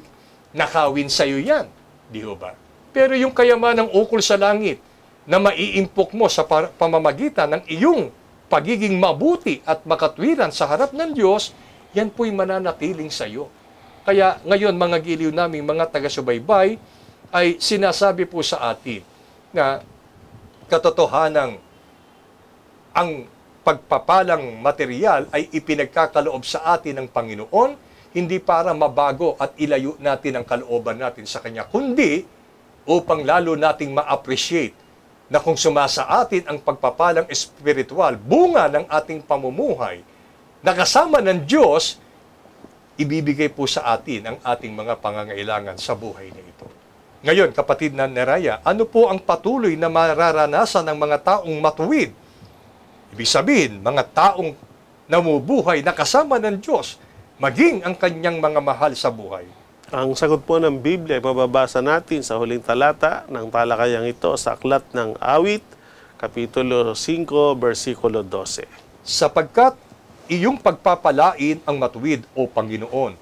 nakawin sa iyo yan, di ba? Pero yung kayamanang ukol sa langit na maiimpok mo sa pamamagitan ng iyong pagiging mabuti at makatwiran sa harap ng Diyos, yan po'y mananatiling sa iyo. Kaya ngayon mga giliw naming mga taga-subaybay ay sinasabi po sa atin na katotohanang ang pagpapalang material ay ipinagkakaloob sa atin ng Panginoon, hindi para mabago at ilayo natin ang kalooban natin sa Kanya, kundi upang lalo nating ma-appreciate na kung sumasa atin ang pagpapalang espiritual, bunga ng ating pamumuhay, na kasama ng Diyos, ibibigay po sa atin ang ating mga pangangailangan sa buhay na ito. Ngayon, kapatid na Neraya, ano po ang patuloy na mararanasan ng mga taong matuwid? Ibig sabihin, mga taong namubuhay na kasama ng Diyos, maging ang kanyang mga mahal sa buhay. Ang sagot po ng Biblia ay mababasa natin sa huling talata ng talakayang ito sa Aklat ng Awit, Kapitulo 5, versikulo 12. Sapagkat iyong pagpapalain ang matuwid, O Panginoon,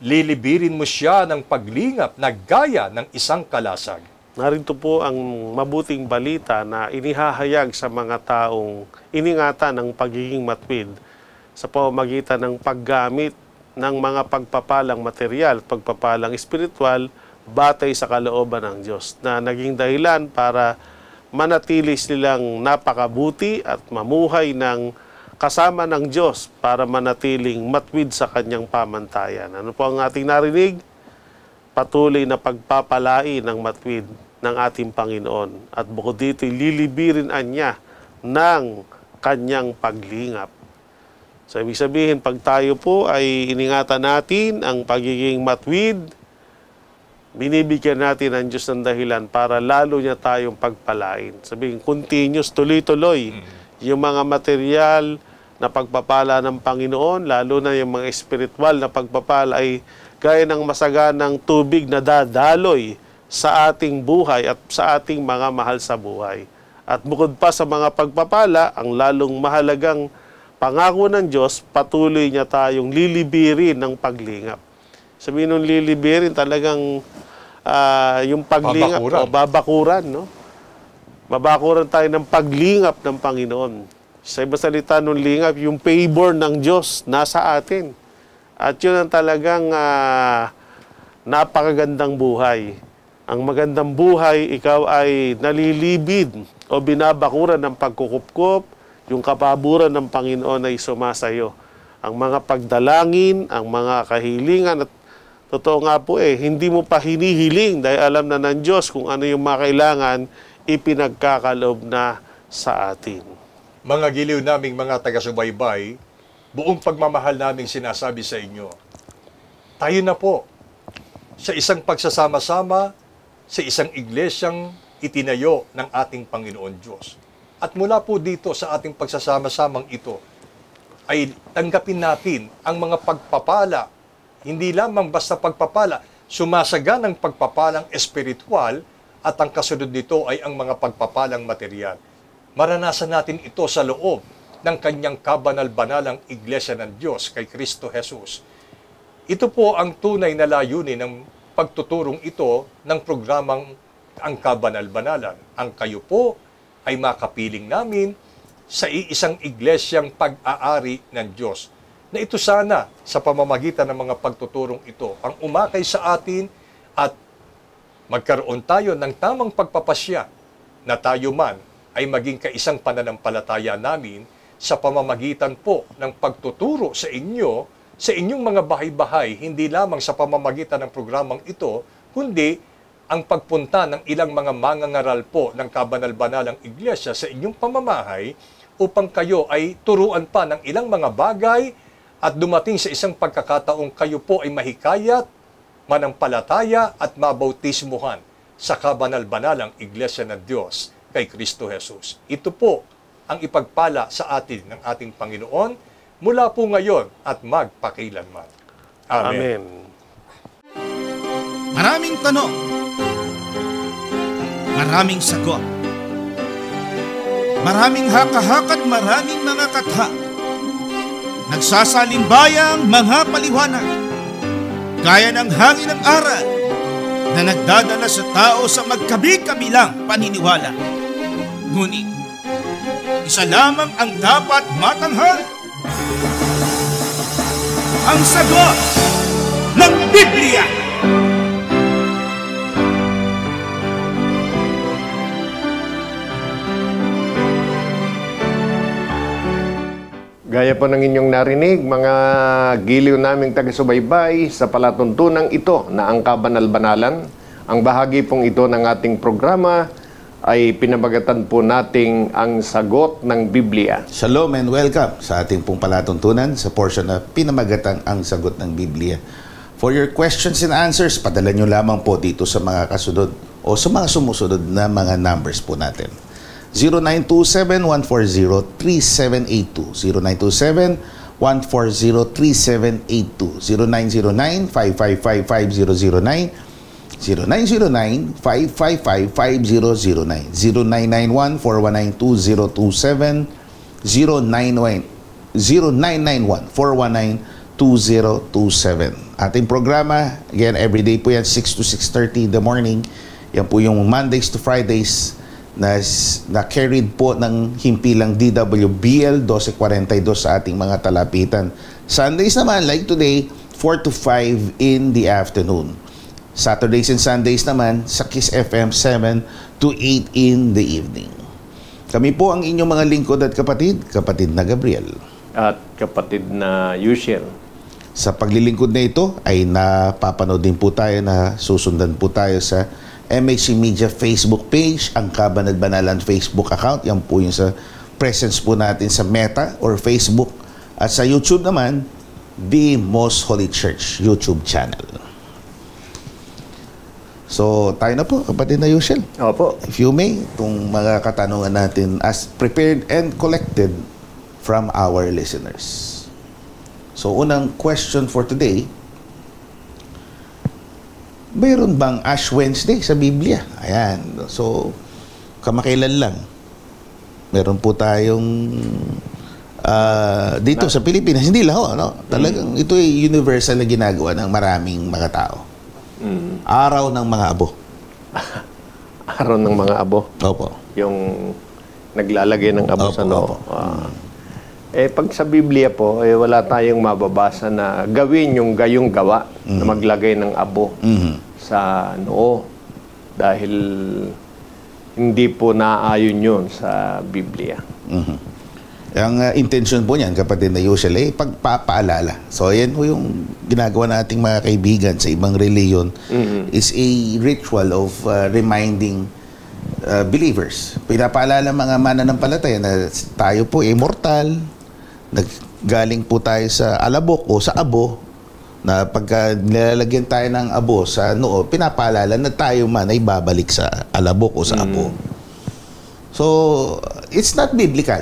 lilibirin mo siya ng paglingap na gaya ng isang kalasag. Narito po ang mabuting balita na inihahayag sa mga taong iningatan ng pagiging matuwid sa pamamagitan ng paggamit ng mga pagpapalang material, pagpapalang espiritual, batay sa kalooban ng Diyos, na naging dahilan para manatili silang napakabuti at mamuhay ng kasama ng Diyos para manatiling matwid sa kanyang pamantayan. Ano po ang ating narinig? Patuloy na pagpapalain ng matwid ng ating Panginoon. At bukod dito, lilibirin niya ng kanyang paglingap. So, ibig sabihin, pag tayo po ay iningatan natin ang pagiging matwid, binibigyan natin ang Diyos ng dahilan para lalo niya tayong pagpalain. Sabihin, continuous, tuloy-tuloy. Yung mga material na pagpapala ng Panginoon, lalo na yung mga espiritual na pagpapala ay gaya ng masaganang tubig na dadaloy sa ating buhay at sa ating mga mahal sa buhay. At bukod pa sa mga pagpapala, ang lalong mahalagang pangako ng Diyos, patuloy niya tayong lilibirin ng paglingap. Sabihin nung lilibirin, talagang yung paglingap, babakuran, no? Babakuran tayo ng paglingap ng Panginoon. Sa ibang salita nung lingap, yung favor ng Diyos nasa atin. At yun ang talagang napakagandang buhay. Ang magandang buhay, ikaw ay nalilibid o binabakuran ng pagkukupkop, yung kapaburan ng Panginoon ay sumasayo. Ang mga pagdalangin, ang mga kahilingan, at totoo nga po hindi mo pa hinihiling dahil alam na ng Diyos kung ano yung mga kailangan, ipinagkakaloob na sa atin. Mga giliw naming mga taga-subaybay, buong pagmamahal naming sinasabi sa inyo, tayo na po sa isang pagsasama-sama, sa isang iglesyang itinayo ng ating Panginoon Diyos. At mula po dito sa ating pagsasama-samang ito, ay tanggapin natin ang mga pagpapala, hindi lamang basta pagpapala, sumasaganang pagpapalang espiritual at ang kasunod nito ay ang mga pagpapalang material. Maranasan natin ito sa loob ng kanyang kabanal-banalang iglesia ng Diyos kay Kristo Jesus. Ito po ang tunay na layunin ng pagtuturong ito ng programang ang kabanal-banalan. Ang kayo po ay makapiling namin sa iisang iglesyang pag-aari ng Diyos. Na ito sana sa pamamagitan ng mga pagtuturong ito ang umakay sa atin at magkaroon tayo ng tamang pagpapasya na tayo man ay maging kaisang pananampalataya namin sa pamamagitan po ng pagtuturo sa inyo, sa inyong mga bahay-bahay, hindi lamang sa pamamagitan ng programang ito, kundi ang pagpunta ng ilang mga mangangaral po ng kabanal-banalang iglesia sa inyong pamamahay upang kayo ay turuan pa ng ilang mga bagay at dumating sa isang pagkakataong kayo po ay mahikayat, manampalataya at mabautismuhan sa kabanal-banalang iglesia ng Diyos kay Kristo Jesus. Ito po ang ipagpala sa atin ng ating Panginoon mula po ngayon at magpakilanman. Amen. Amen. Maraming tanong, maraming sagot, maraming haka-haka at maraming mga katha. Nagsasalimbayang mga paliwanag, gaya ng hangin ng aral na nagdadala sa tao sa magkabi-kabilang paniniwala. Ngunit, isa lamang ang dapat matanghal. Ang sagot ng Biblia. Gaya po ng inyong narinig, mga giliw naming taga-subaybay sa palatuntunang ito na ang kabanal-banalan. Ang bahagi pong ito ng ating programa ay pinamagatan po nating ang sagot ng Biblia. Shalom and welcome sa ating pong palatuntunan sa portion na pinamagatan ang sagot ng Biblia. For your questions and answers, padala nyo lamang po dito sa mga kasunod o sa mga sumusunod na mga numbers po natin. 0927-140-3782, 0927-140-3782, 0909-555-5009, 0909-555-5009, 0991-419-2027, 0991-419-2027. Ating programa, again, everyday po yan, 6 to 6:30 in the morning. Yan po yung Mondays to Fridays na carried po ng himpilang DWBL 1242 sa ating mga talapitan. Sundays naman, like today, 4 to 5 in the afternoon. Saturdays and Sundays naman sa Kiss FM 7 to 8 in the evening. Kami po ang inyong mga lingkod at kapatid na Gabriel. At kapatid na Yushel. Sa paglilingkod na ito ay napapanood din po tayo, na susundan po tayo sa MHC Media Facebook page, ang Kabanal-Banalan Facebook account. Yan po yung sa presence po natin sa Meta or Facebook. At sa YouTube naman, The Most Holy Church YouTube channel. So, tayo na po, kapatid na Yushel. Opo. If you may, itong mga katanungan natin as prepared and collected from our listeners. So, unang question for today, mayroon bang Ash Wednesday sa Biblia? Ayan. So, kamakailan lang. Meron po tayong dito sa Pilipinas. Hindi lang, no? Talagang ito ay universal na ginagawa ng maraming mga tao. Araw ng mga abo. Araw ng mga abo. Opo. Yung naglalagay ng abo sa noo. Opo. Pag sa Biblia po, wala tayong mababasa na gawin yung gayong gawa na maglagay ng abo sa noo. Dahil hindi po naaayon yun sa Biblia. Ang intention po niyan, kapatid na usually, pagpapaalala. So, yan po yung ginagawa nating mga kaibigan sa ibang reliyon is a ritual of reminding believers. Pinapaalala mga mananampalataya na tayo po immortal, naggaling po tayo sa alabok o sa abo, na pagka nilalagyan tayo ng abo sa noo, pinapaalala na tayo man ay babalik sa alabok o sa abo. So, it's not biblical.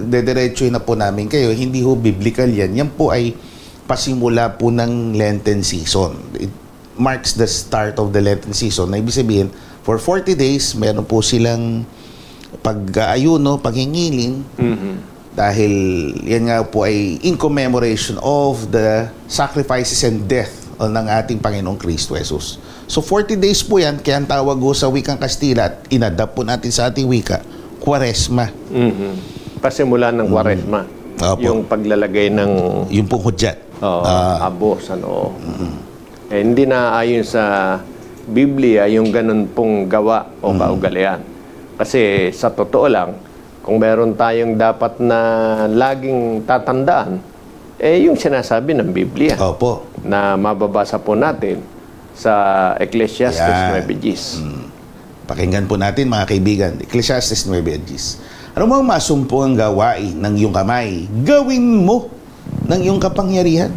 Dediretsuhin na po namin kayo. Hindi ho biblical yan. Yan po ay pasimula po ng Lenten season. It marks the start of the Lenten season. Na ibig sabihin, for 40 days, meron po silang pag-ayuno, paghingilin. Dahil yan nga po ay in commemoration of the sacrifices and death ng ating Panginoong Kristo Jesus. So 40 days po yan, kaya ang tawag ho sa wikang Kastila at inadapt po natin sa ating wika, Kwaresma. Pasimula ng Kwaresma. Yung paglalagay ng yung pong hudyat. Abo sa noo. Hindi na ayon sa Biblia yung ganun pong gawa o kaugalian. Kasi sa totoo lang, kung meron tayong dapat na laging tatandaan, yung sinasabi ng Biblia. Opo. Na mababasa po natin sa Ecclesiastes 9:10. Pakinggan po natin mga kaibigan, Ecclesiastes 9:10. Ano mo masumpo ang gawain ng iyong kamay? Gawin mo ng iyong kapangyarihan,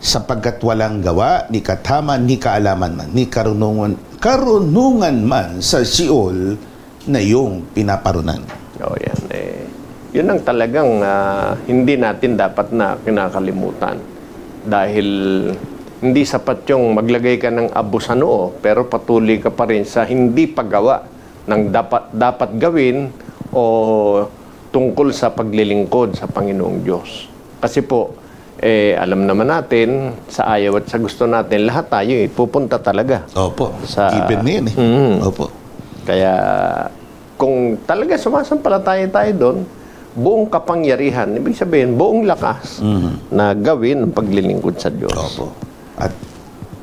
sapagkat walang gawa, ni katama, ni kaalaman man, ni karunungan man sa Siol na iyong pinaparunan. Yan. Yun ang talagang hindi natin dapat na kinakalimutan. Dahil hindi sapat yung maglagay ka ng abo sa noo, pero patuloy ka pa rin sa hindi paggawa ng dapat gawin o tungkol sa paglilingkod sa Panginoong Diyos. Kasi po, alam naman natin, sa ayaw at sa gusto natin, lahat tayo pupunta talaga. Opo. Given na yun Opo. Kaya kung talaga sumasampalataya tayo doon, buong kapangyarihan, ibig sabihin, buong lakas na gawin ang paglilingkod sa Diyos. Opo. At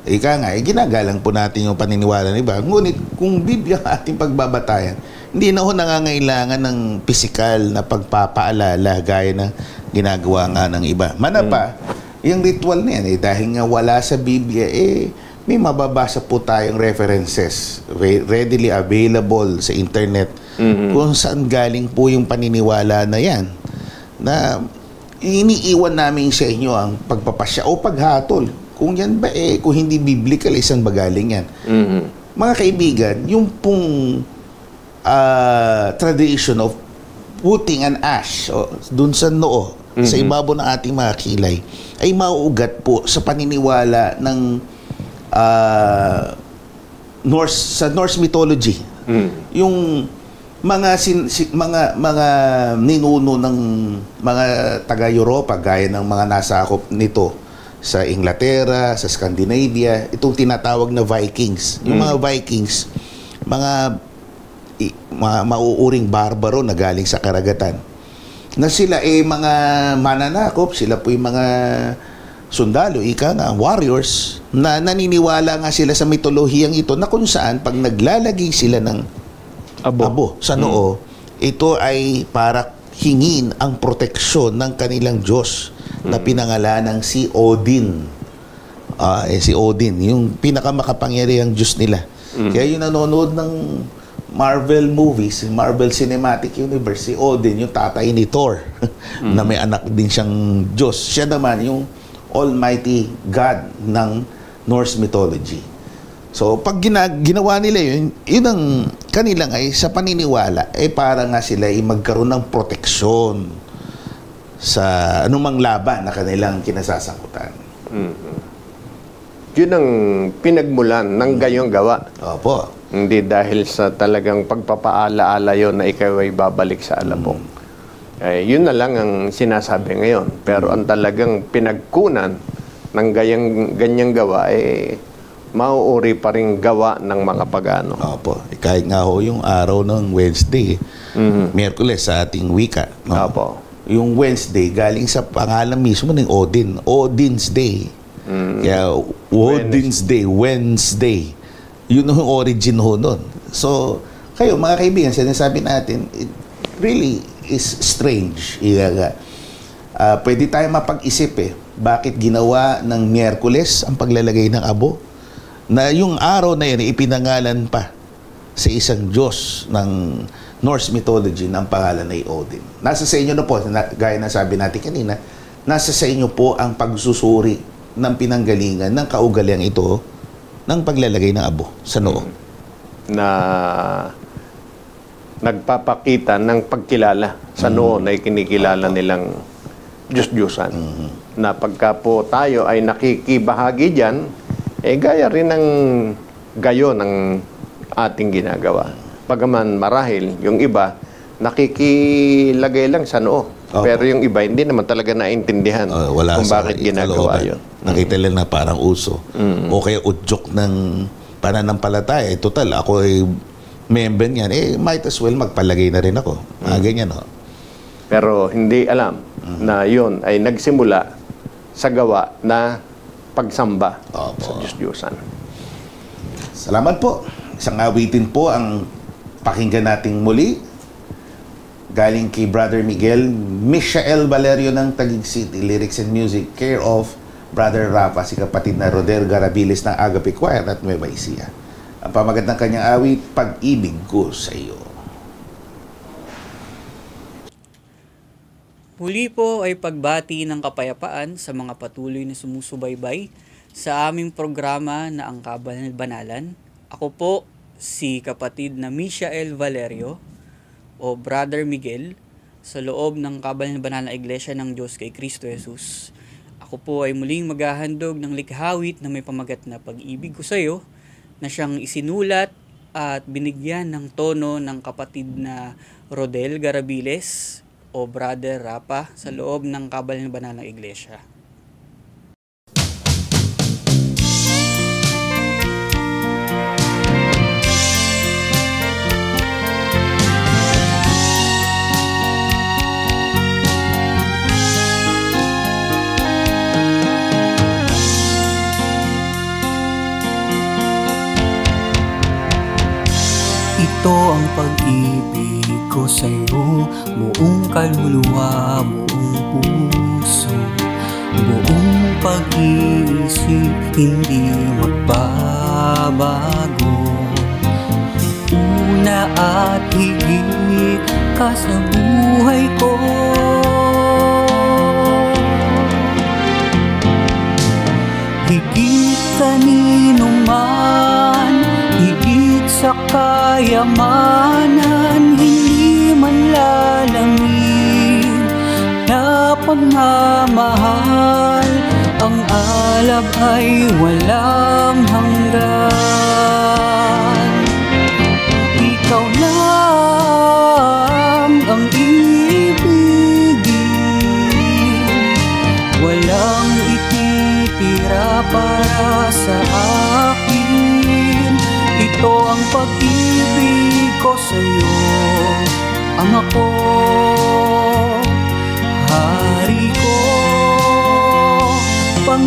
ika nga, ginagalang po natin yung paniniwala ng iba. Ngunit kung Biblia ang ating pagbabatayan, hindi na ho nangangailangan ng pisikal na pagpapaalala gaya na ginagawa nga ng iba. Manapa, yung ritual na yan, dahil nga wala sa Biblia, may mababasa po tayong references readily available sa internet kung saan galing po yung paniniwala na yan, na iniiwan namin sa inyo ang pagpapasya o paghatol. Kung yan ba kung hindi biblical, isang bagaling yan. Mga kaibigan, yung pong tradition of putting an ash dun sa noo, sa ibabaw ng ating mga kilay, ay mauugat po sa paniniwala ng Norse mythology. Yung mga ninuno ng mga taga-Europa gaya ng mga nasakop nito sa Inglaterra, sa Scandinavia, itong tinatawag na Vikings. Yung mga Vikings, mga mauuring barbaro na galing sa karagatan, na sila mga mananakop, sila po yung mga sundalo, ika nga, warriors, na naniniwala nga sila sa mitolohiyang ito na kung saan pag naglalagay sila ng abo sa noo, ito ay para hingin ang proteksyon ng kanilang Diyos na pinangalanan si Odin. Si Odin, yung pinakamakapangyarihang Diyos nila. Kaya yung nanonood ng Marvel movies, Marvel Cinematic Universe, si Odin, yung tatay ni Thor, na may anak din siyang Diyos. Siya naman yung Almighty God ng Norse mythology. So, pag ginawa nila yun ang kanilang ay sa paniniwala, para nga sila ay magkaroon ng proteksyon sa anumang laban na kanilang kinasasakutan. Yun ang pinagmulan ng gayong gawa. Opo. Hindi dahil sa talagang pagpapaala-ala yun na ikaw ay babalik sa alabok. Yun na lang ang sinasabi ngayon. Pero ang talagang pinagkunan ng ganyang gawa mauuri pa rin gawa ng mga pagano. Opo. Kahit nga ho yung araw ng Wednesday, Miyerkules sa ating wika. No? Opo. Yung Wednesday, galing sa pangalan mismo ng Odin. Odin's Day. Kaya Odin's Day, Wednesday. Yun yung origin ho nun. So, kayo mga kaibigan, sinasabi natin, it really is strange. Pwede tayo mapag-isip bakit ginawa ng Miyerkules ang paglalagay ng abo? Na yung araw na yun, ipinangalan pa sa isang Diyos ng Norse mythology ng pangalan ay Odin. Nasa sa inyo na po, gaya na sabi natin kanina, nasa sa inyo po ang pagsusuri ng pinanggalingan ng kaugalian ito ng paglalagay ng abo sa noo. Na nagpapakita ng pagkilala sa noo na kinikilala nilang Diyos-Diyosan. Na pagka po tayo ay nakikibahagi dyan, gaya rin ng gayo ng ating ginagawa. Pagaman marahil, yung iba, nakikilagay lang sa noo. Pero yung iba, hindi naman talaga naintindihan kung bakit ginagawa yun. Nakita lang na parang uso. O kaya udyok ng pananampalataya. Total, ako ay member niyan. Might as well magpalagay na rin ako. Ganyan, ho. Pero hindi alam na yun ay nagsimula sa gawa na pagsamba sa Diyos-Diyosan. Salamat po. Isang awitin po ang pakinggan nating muli. Galing kay Brother Miguel Michael Valerio ng Taguig City. Lyrics and music, care of Brother Rafa, si kapatid na Roder Garabilis ng Agape Choir at Nueva Ecija. Ang pamagat ng kanyang awit, Pag-ibig ko sa iyo. Muli po ay pagbati ng kapayapaan sa mga patuloy na sumusubaybay sa aming programa na Ang Kabanal-Banalan. Ako po si kapatid na Michael Valerio o Brother Miguel sa loob ng Kabanal-Banal na Iglesia ng Diyos kay Kristo Jesus. Ako po ay muling maghahandog ng likhawit na may pamagat na Pag-ibig ko sa iyo na siyang isinulat at binigyan ng tono ng kapatid na Rodel Garabiles o Brother Rapa sa loob ng Kabanal-Banal na Iglesia. Ito ang pag-ibig ko sa'yo, buong kaluluwa, buong puso, buong pag-iisip, hindi magbabago. Una at higit ka sa buhay ko, higit kanino man, higit sa kayamanan, hindi man lalamig na pagmamahal. Ang alab ay walang hanggan. Ikaw lang ang ibigin, walang ititira para sa akin. Ito ang pag-ibig ko sa'yo, Ama ko, Hari ko, Panginoon.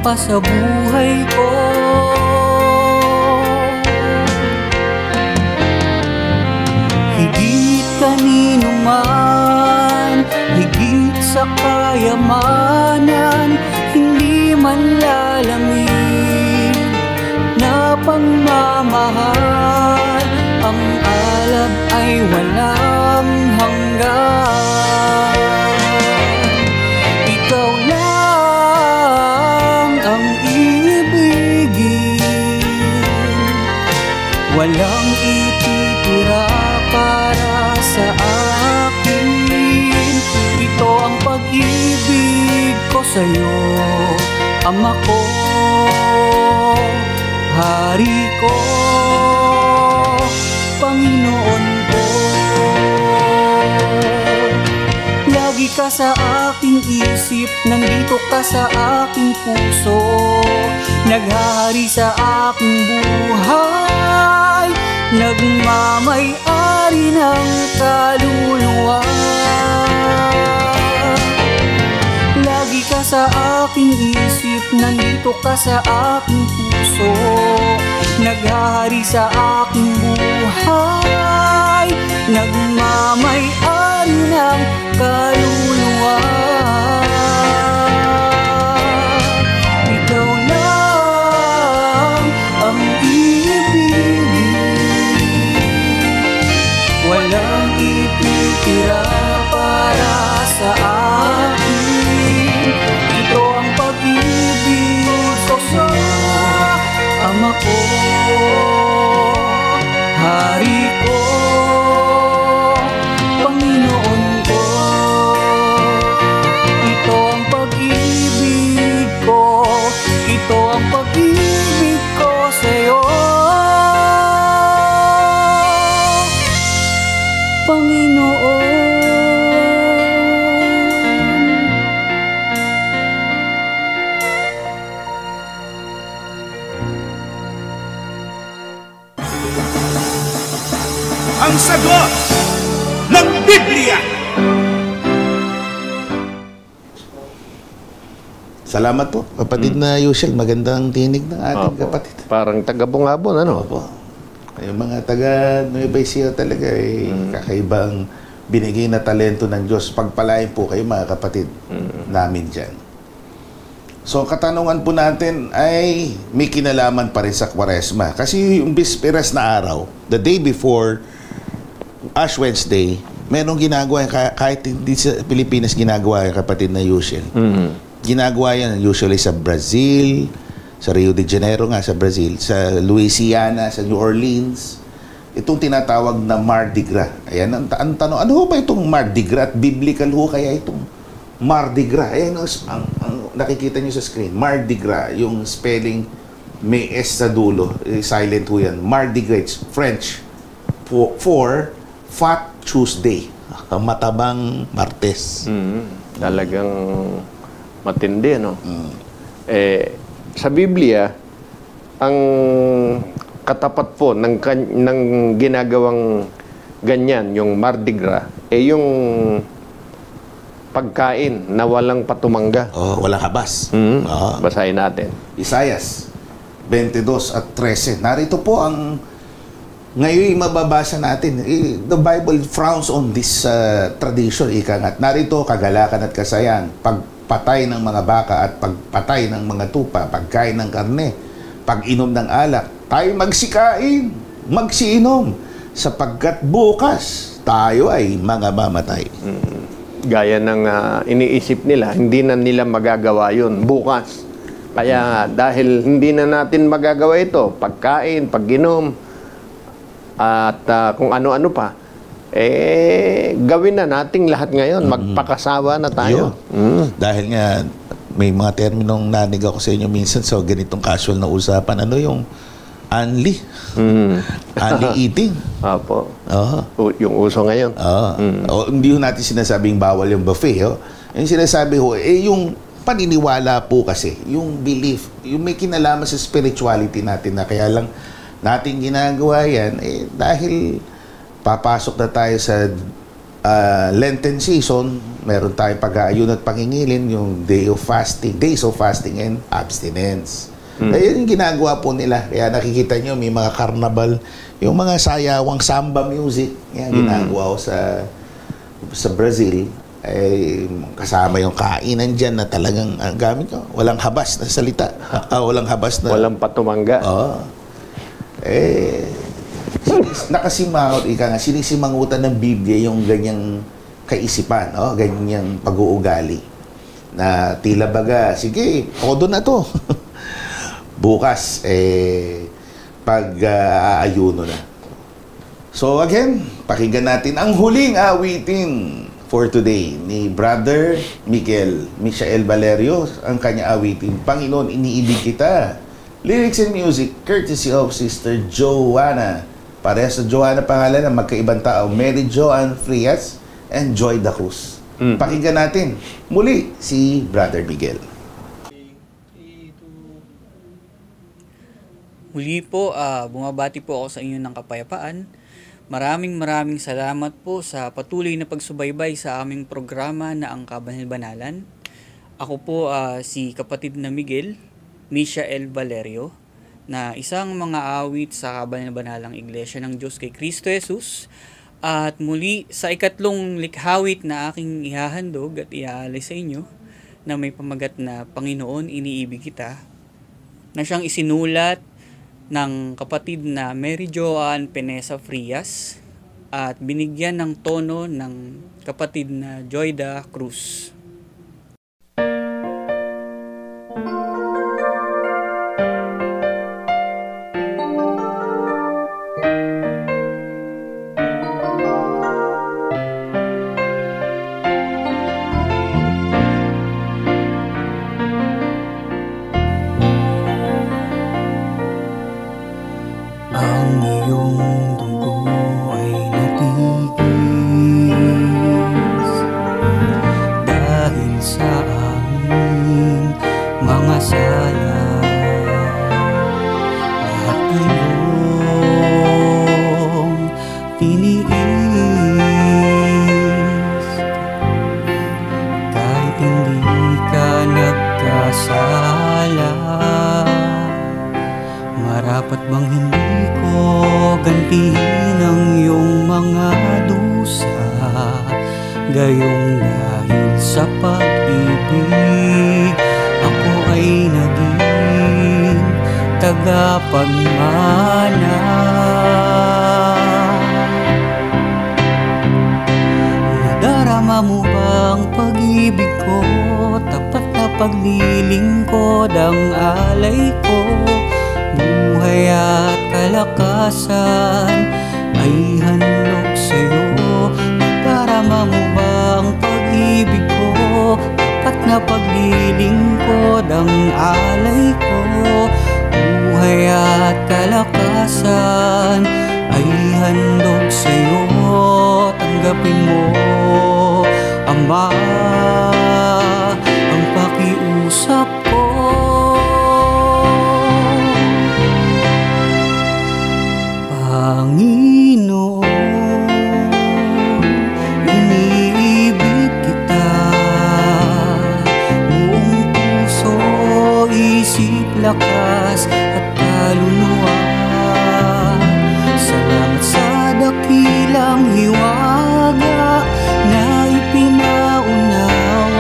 ka sa buhay ko. Higit kanino man, higit sa kayamanan, hindi man lalamig na pagmamahal. Ang alab ay walang hanggan. Ikaw lang ang ibigin, walang ititira para sa akin. Ito ang pag-ibig ko sa'yo, Ama ko, Hari ko, Panginoon ko. Lagi ka sa aking isip, nandito ka sa aking puso, naghahari sa aking buhay, nagmamay-ari ng kaluluwa. Lagi ka sa aking isip, nandito ka sa aking puso, naghahari sa aking buhay, nagmamay-ari ng kaluluwa. Ikaw lang ang ibigin, walang ititira para sa akin. Ito ang pag-ibig ko sa'yo, Ama ko, Hari ko, Panginoon ko. Ito ang pag-ibig ko, ito ang pag-ibig ko sa'yo, Panginoon. Ang sagot ng Biblia. Salamat po, kapatid na Yushel. Magandang tinig ng ating kapatid. Parang taga-bungabon, ano? Opo. Yung mga taga Nueva Ecija talaga, kakaibang binigay na talento ng Diyos. Pagpalain po kayo, mga kapatid namin dyan. So, katanungan po natin ay may kinalaman pa rin sa Kwaresma. Kasi yung bisperas na araw, the day before Ash Wednesday, merong ginagawa, kahit hindi sa Pilipinas ginagawa yung kapatid na Yushel. Ginagawa yan usually sa Brazil, sa Rio de Janeiro nga sa Brazil, sa Louisiana, sa New Orleans. Itong tinatawag na Mardi Gras. Ayan, ang tanong, ano ba itong Mardi Gras? At biblical ho kaya itong Mardi Gras? Ayan, ang nakikita nyo sa screen, Mardi Gras, yung spelling may S sa dulo, silent ho yan. Mardi Gras, French, for Fat Tuesday, matabang Martes. Talagang matindi, no? Sa Biblia, ang katapat po ng ginagawang ganyan, yung Mardi Gras, yung pagkain na walang patumangga. Walang habas. Basahin natin. Isaias 22 at 13. Narito po ang ngayon mababasa natin. The Bible frowns on this tradition, ika nga. Narito, kagalakan at kasayan, pagpatay ng mga baka at pagpatay ng mga tupa, pagkain ng karne, pag-inom ng alak. Tayo magsikain, magsiinom, sapagkat bukas tayo ay mga mamatay. Gaya ng iniisip nila, hindi na nila magagawa yun bukas. Kaya dahil hindi na natin magagawa ito, pagkain, pag-inom, at kung ano-ano pa, gawin na nating lahat ngayon. Magpakasawa na tayo. Dahil nga, may mga terminong nanig ako sa inyo minsan sa ganitong casual na usapan. Ano yung unli? Unli eating. Apo. Yung uso ngayon. Hindi ho natin sinasabing bawal yung buffet. Yung sinasabi ho, yung paniniwala po kasi, yung belief, yung may kinalaman sa spirituality natin na kaya lang natin ginagawa yan, dahil papasok na tayo sa Lenten season, meron tayong pag-aayun at pangingilin, yung days of fasting and abstinence. Ayun yung ginagawa po nila. Kaya nakikita nyo, may mga carnival, yung mga sayawang samba music, yan ginagawa ko sa Brazil. Kasama yung kainan dyan na talagang gamit ko. Walang habas na salita. Walang habas na... Walang patumangga. Sinisimangutan ng Biblia yung ganyang kaisipan, ganyang pag-uugali. Na tila baga, sige, todo na to. Bukas, pag-aayuno na. So again, pakinggan natin ang huling awitin for today ni Brother Michael Valerio, ang kanya awitin, Panginoon, iniibig kita. Lyrics and music, courtesy of Sister Joanna. Parehas sa Joanna pangalan na magkaibang tao, Mary Joanne Frias and Joy Da Cruz. Pakinggan natin muli si Brother Miguel. Muli po, bumabati po ako sa inyo ng kapayapaan. Maraming salamat po sa patuloy na pagsubaybay sa aming programa na ang Kabanal-Banalan. Ako po si kapatid na Michael Valerio, na isang mga awit sa Kabanal-Banalang Iglesia ng Diyos kay Kristo Jesus. At muli sa ikatlong likhawit na aking ihahandog at iaalay sa inyo, na may pamagat na Panginoon, iniibig kita, na siyang isinulat ng kapatid na Mary Joanne Penesa Frias at binigyan ng tono ng kapatid na Joy Da Cruz. Ang iyong dugo ay natigis dahil sa aming mga sala. Lahat iyong tiniis kahit hindi ka nagkasala. Marapat bang hindi ko gantihin ang iyong mga dusa? Gayong dahil sa pag-ibig, ako ay naging tagapagmana. Nadarama mo bang pag-ibig ko? Tapat na paglilingkod ang alay ko. Buhay at kalakasan ay handog sa'yo. Nadarama mo bang pag-ibig ko? Tapat na paglilingkod ang alay ko. Buhay at kalakasan ay handog sa'yo. Tanggapin mo, Ama, ang pakiusap ko. Panginoon, iniibig kita. Buong puso, isip, lakas at kaluluwa. Salamat sa dakilang hiwaga na ipinaunawa.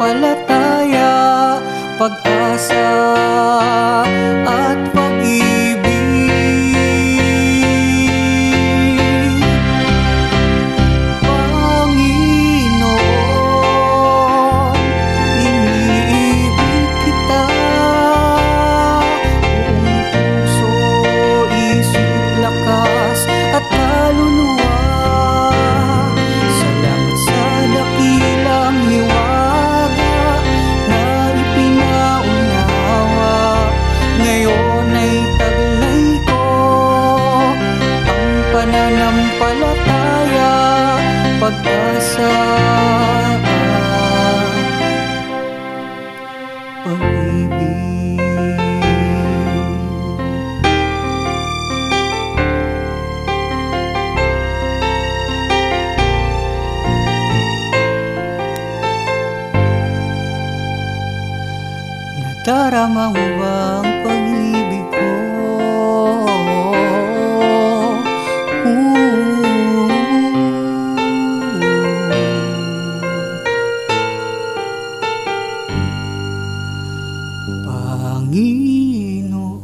pananampalataya, pag-asa at pag-ibig. Panginoon, iniibig kita, buong puso, isip, lakas at kaluluwa. Salamat sa dakilang hiwaga na ipinaunawa. Ngayon ay taglay ko ang pananampalataya, pag-asa at pag-ibig. Nadarama mo ba ang pag-ibig ko? Panginoon.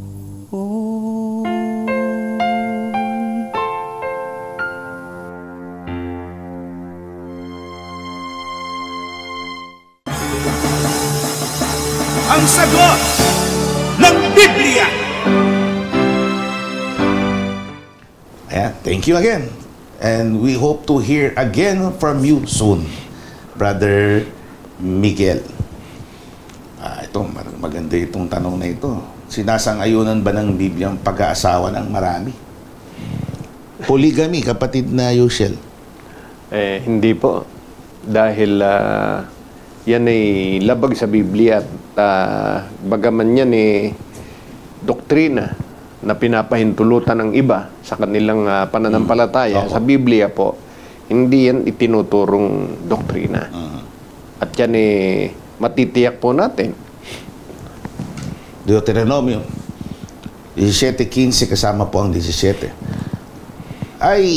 Ang sagot ng Biblia. Ayan, thank you again. And we hope to hear again from you soon, Brother Miguel. Ito, maganda itong tanong na ito. Sinasang-ayunan ba ng Biblia ang pag-aasawa ng marami? Polygamy, kapatid na Yushel. Hindi po. Dahil yan ay labag sa Biblia at bagaman yan doktrina na pinapahintulutan ng iba sa kanilang pananampalataya. Sa Biblia po, hindi yan itinuturong doktrina. At yan matitiyak po natin. Deuteronomio 17:15 kasama po ang 17. Ay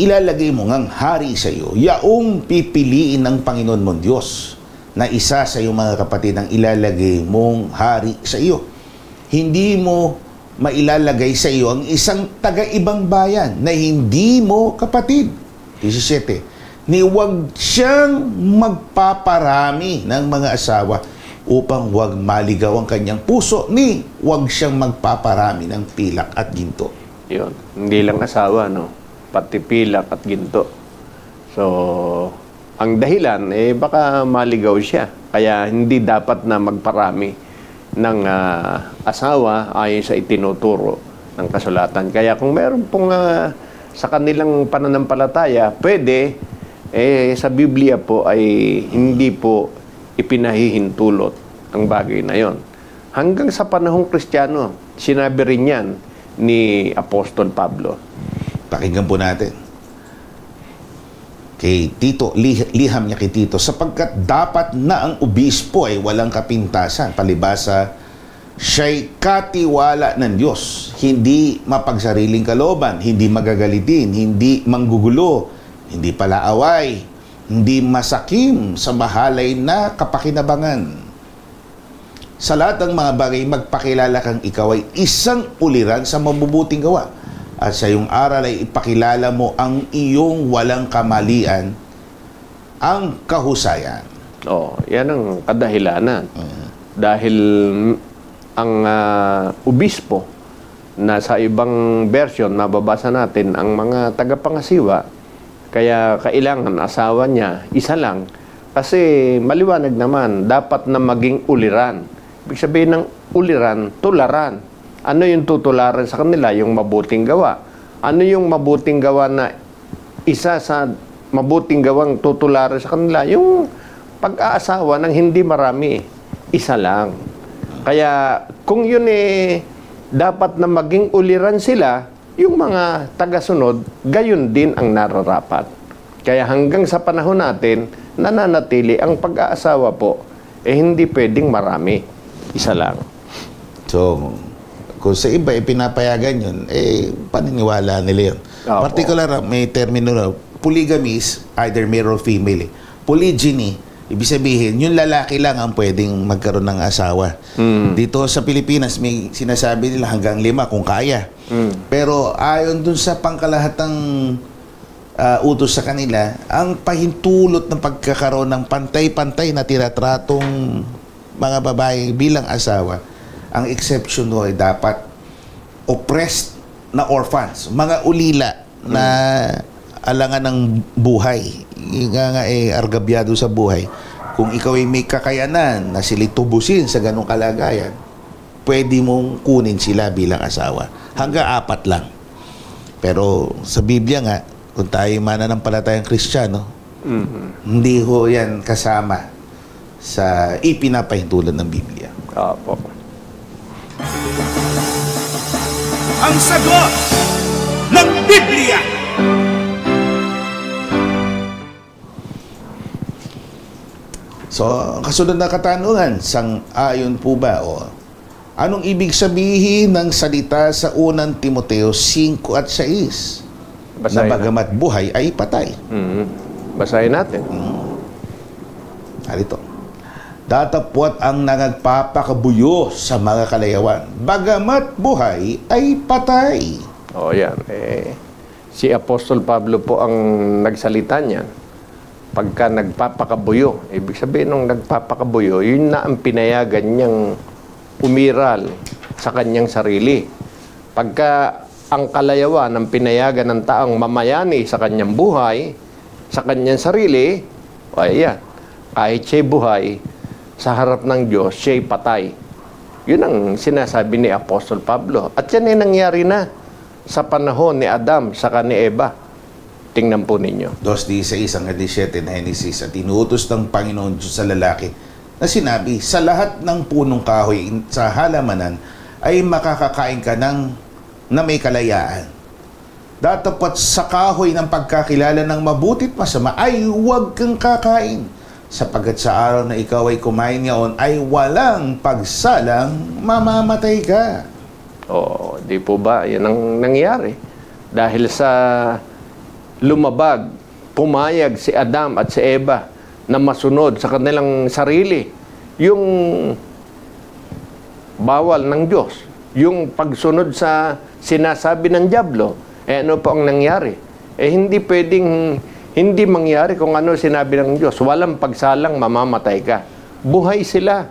ilalagay mo ngang hari sa iyo, yaong pipiliin ng Panginoon mong Diyos na isa sa iyong mga kapatid ang ilalagay mong hari sa iyo. Hindi mo mailalagay sa iyo ang isang taga-ibang bayan na hindi mo kapatid. 17. Ni huwag siyang magpaparami ng mga asawa upang huwag maligaw ang kanyang puso, ni huwag siyang magpaparami ng pilak at ginto. Yun. Hindi lang asawa, no? Pati pilak at ginto. So, ang dahilan, baka maligaw siya. Kaya hindi dapat na magparami ng asawa ayon sa itinuturo ng kasulatan. Kaya kung meron pong sa kanilang pananampalataya, pwede, sa Biblia po ay hindi po ipinahihintulot ang bagay na yon. Hanggang sa panahong Kristiyano, sinabi rin yan ni Apostol Pablo. Pakinggan po natin. Kay Tito, liham niya kay Tito, sapagkat dapat na ang obispo ay walang kapintasan, palibasa siya'y katiwala ng Diyos, hindi mapagsariling kalooban, hindi magagalitin, hindi manggugulo, hindi palaaway, hindi masakim sa mahalay na kapakinabangan. Sa lahat ng mga bagay, magpakilala kang ikaw ay isang uliran sa mabubuting gawa. At sa iyong aral ay ipakilala mo ang iyong walang kamalian, ang kahusayan. Yan ang kadahilanan. Dahil ang obispo na sa ibang version, mababasa natin, ang mga tagapangasiwa, kaya kailangan asawa niya, isa lang. Kasi maliwanag naman, dapat na maging uliran. Ibig sabihin ng uliran, tularan. Ano yung tutularan sa kanila? Yung mabuting gawa. Ano yung mabuting gawa na isa sa mabuting gawang tutularan sa kanila? Yung pag-aasawa ng hindi marami. Isa lang. Kaya kung yun dapat na maging uliran sila, yung mga tagasunod, gayon din ang nararapat. Kaya hanggang sa panahon natin, nananatili ang pag-aasawa po, hindi pwedeng marami. Isa lang. So, kung sa iba, pinapayagan yun, paniniwala nila yun. Particular, may termino na, polygamy is either male or female. Polygyny Ibig sabihin, yung lalaki lang ang pwedeng magkaroon ng asawa. Dito sa Pilipinas, may sinasabi nila hanggang 5 kung kaya. Pero ayon dun sa pangkalahatang utos sa kanila, ang pahintulot ng pagkakaroon ng pantay-pantay na tinatratong mga babae bilang asawa, ang exception ay dapat oppressed na orphans, mga ulila na alangan ng buhay. Nga argabyado sa buhay. Kung ikaw ay may kakayanan na sila tubusin sa ganong kalagayan, pwede mong kunin sila bilang asawa. Hanggang 4 lang. Pero sa Biblia nga, kung tayo mananampalatayang Kristiyano, hindi ho yan kasama sa ipinapahintulad ng Biblia. Opo. Ang sagot ng Biblia. So, kasunod na katanungan, sang-ayon po ba o anong ibig sabihin ng salita sa unang Timoteo 5 at 6? Basahin na bagamat buhay ay patay. Basahin natin. Narito. Datapwat ang nagpapakabuyo sa mga kalayawan, bagamat buhay ay patay. O yan. Si Apostol Pablo po ang nagsalita niyan. Pagka nagpapakabuyo, ibig sabihin nung nagpapakabuyo, yun na ang pinayagan niyang umiral sa kanyang sarili. Pagka ang kalayawan ang pinayagan ng taong mamayani sa kanyang buhay, sa kanyang sarili, o ayan, kahit siya'y buhay, sa harap ng Diyos, siya'y patay. Yun ang sinasabi ni Apostol Pablo. At yan ay nangyari na sa panahon ni Adam saka ni Eva. Tingnan po ninyo. 2:16 hanggang 17 na Genesis, at inuutos ng Panginoon Diyos sa lalaki na sinabi, sa lahat ng punong kahoy sa halamanan ay makakakain ka na may kalayaan. Datapwat sa kahoy ng pagkakilala ng mabutit masama ay huwag kang kakain, sapagkat sa araw na ikaw ay kumain ngayon ay walang pagsalang mamamatay ka. O, di po ba? Yan ang nangyari. Dahil sa lumabag, pumayag si Adam at si Eva na masunod sa kanilang sarili yung bawal ng Diyos, yung pagsunod sa sinasabi ng dyablo. Ano po ang nangyari? Hindi pwedeng hindi mangyari kung ano sinabi ng Diyos. Walang pagsalang, mamamatay ka. Buhay sila,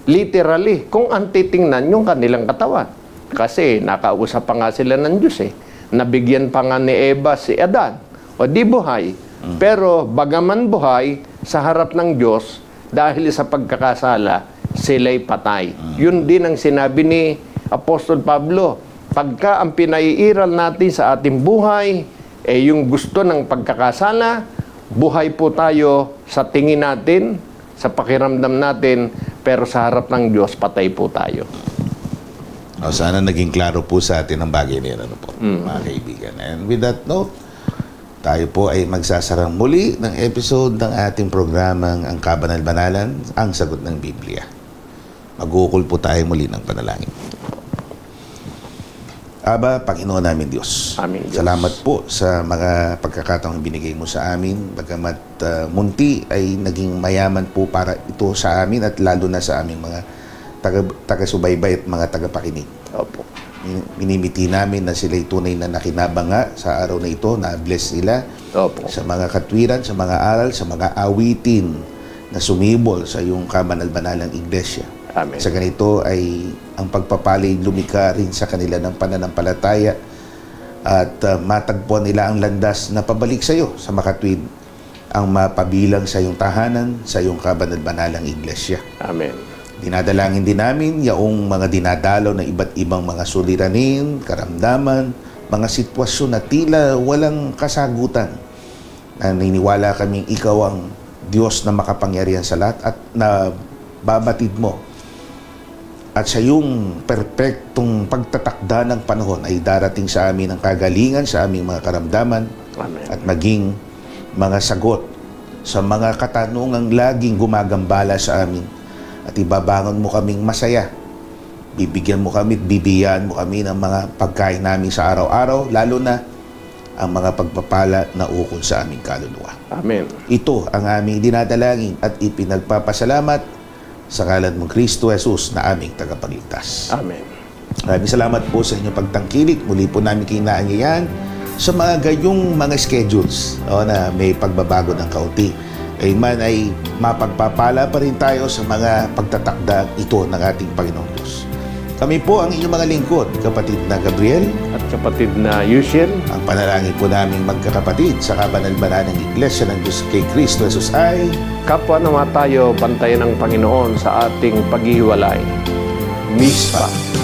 literally, kung ang titingnan yung kanilang katawan. Kasi nakausap pa nga sila ng Diyos Nabigyan pa nga ni Eva si Adan. O di buhay. Pero bagaman buhay, sa harap ng Diyos, dahil sa pagkakasala, sila'y patay. Yun din ang sinabi ni Apostol Pablo. Pagka ang pinaiiral natin sa ating buhay, yung gusto ng pagkakasala, buhay po tayo sa tingin natin, sa pakiramdam natin, pero sa harap ng Diyos, patay po tayo. Sana naging klaro po sa atin ang bagay na yan, mga kaibigan. And with that note, tayo po ay magsasarang muli ng episode ng ating programang Ang Kabanal-Banalan, ang sagot ng Biblia. Mag-uukol po tayo muli ng panalangin. Aba, Panginoon namin Diyos. Amen, Diyos. Salamat po sa mga pagkakataong binigay mo sa amin. Bagamat munti ay naging mayaman po para ito sa amin at lalo na sa aming mga taga-subaybay at mga tagapakinig. Opo. Minimiti namin na sila'y tunay na nakinabanga sa araw na ito, na-bless sila. Opo. Sa mga katwiran, sa mga aral, sa mga awitin na sumibol sa iyong kabanal-banalang iglesia. Amen. Sa ganito ay ang pagpapalay lumika rin sa kanila ng pananampalataya at matagpuan nila ang landas na pabalik sa iyo sa makatwid, ang mapabilang sa iyong tahanan, sa iyong kabanal-banalang iglesia. Amen. Dinadalangin din namin yaong mga dinadalaw na iba't ibang mga suliranin, karamdaman, mga sitwasyon na tila walang kasagutan. Naniniwala kaming ikaw ang Diyos na makapangyarihan sa lahat at na babatid mo. At sa iyong perpektong pagtatakda ng panahon ay darating sa amin ang kagalingan sa aming mga karamdaman. Amen. At maging mga sagot sa mga katanungang laging gumagambala sa amin. At ibabangon mo kaming masaya. Bibigyan mo kami at bibiyaan mo kami ng mga pagkain namin sa araw-araw, lalo na ang mga pagpapala na ukol sa aming kaluluwa. Amen. Ito ang aming dinadalangin at ipinagpapasalamat sa ngalan mong Kristo Jesus na aming tagapagligtas. Amen. Maraming salamat po sa inyong pagtangkilik. Muli po namin kinaanyayahan sa mga gayong mga schedules na may pagbabago ng kaunti. Ayman ay mapagpapala pa rin tayo sa mga pagtatakda ito ng ating Panginoong Diyos. Kami po ang inyong mga lingkod, kapatid na Gabriel At kapatid na Yushel, ang panalangin po namin magkakapatid sa kabanal-banal ng Iglesia ng Diyos kay Kristo Jesus ay kapwa naman tayo bantayan ng Panginoon sa ating paghihiwalay. Mispa.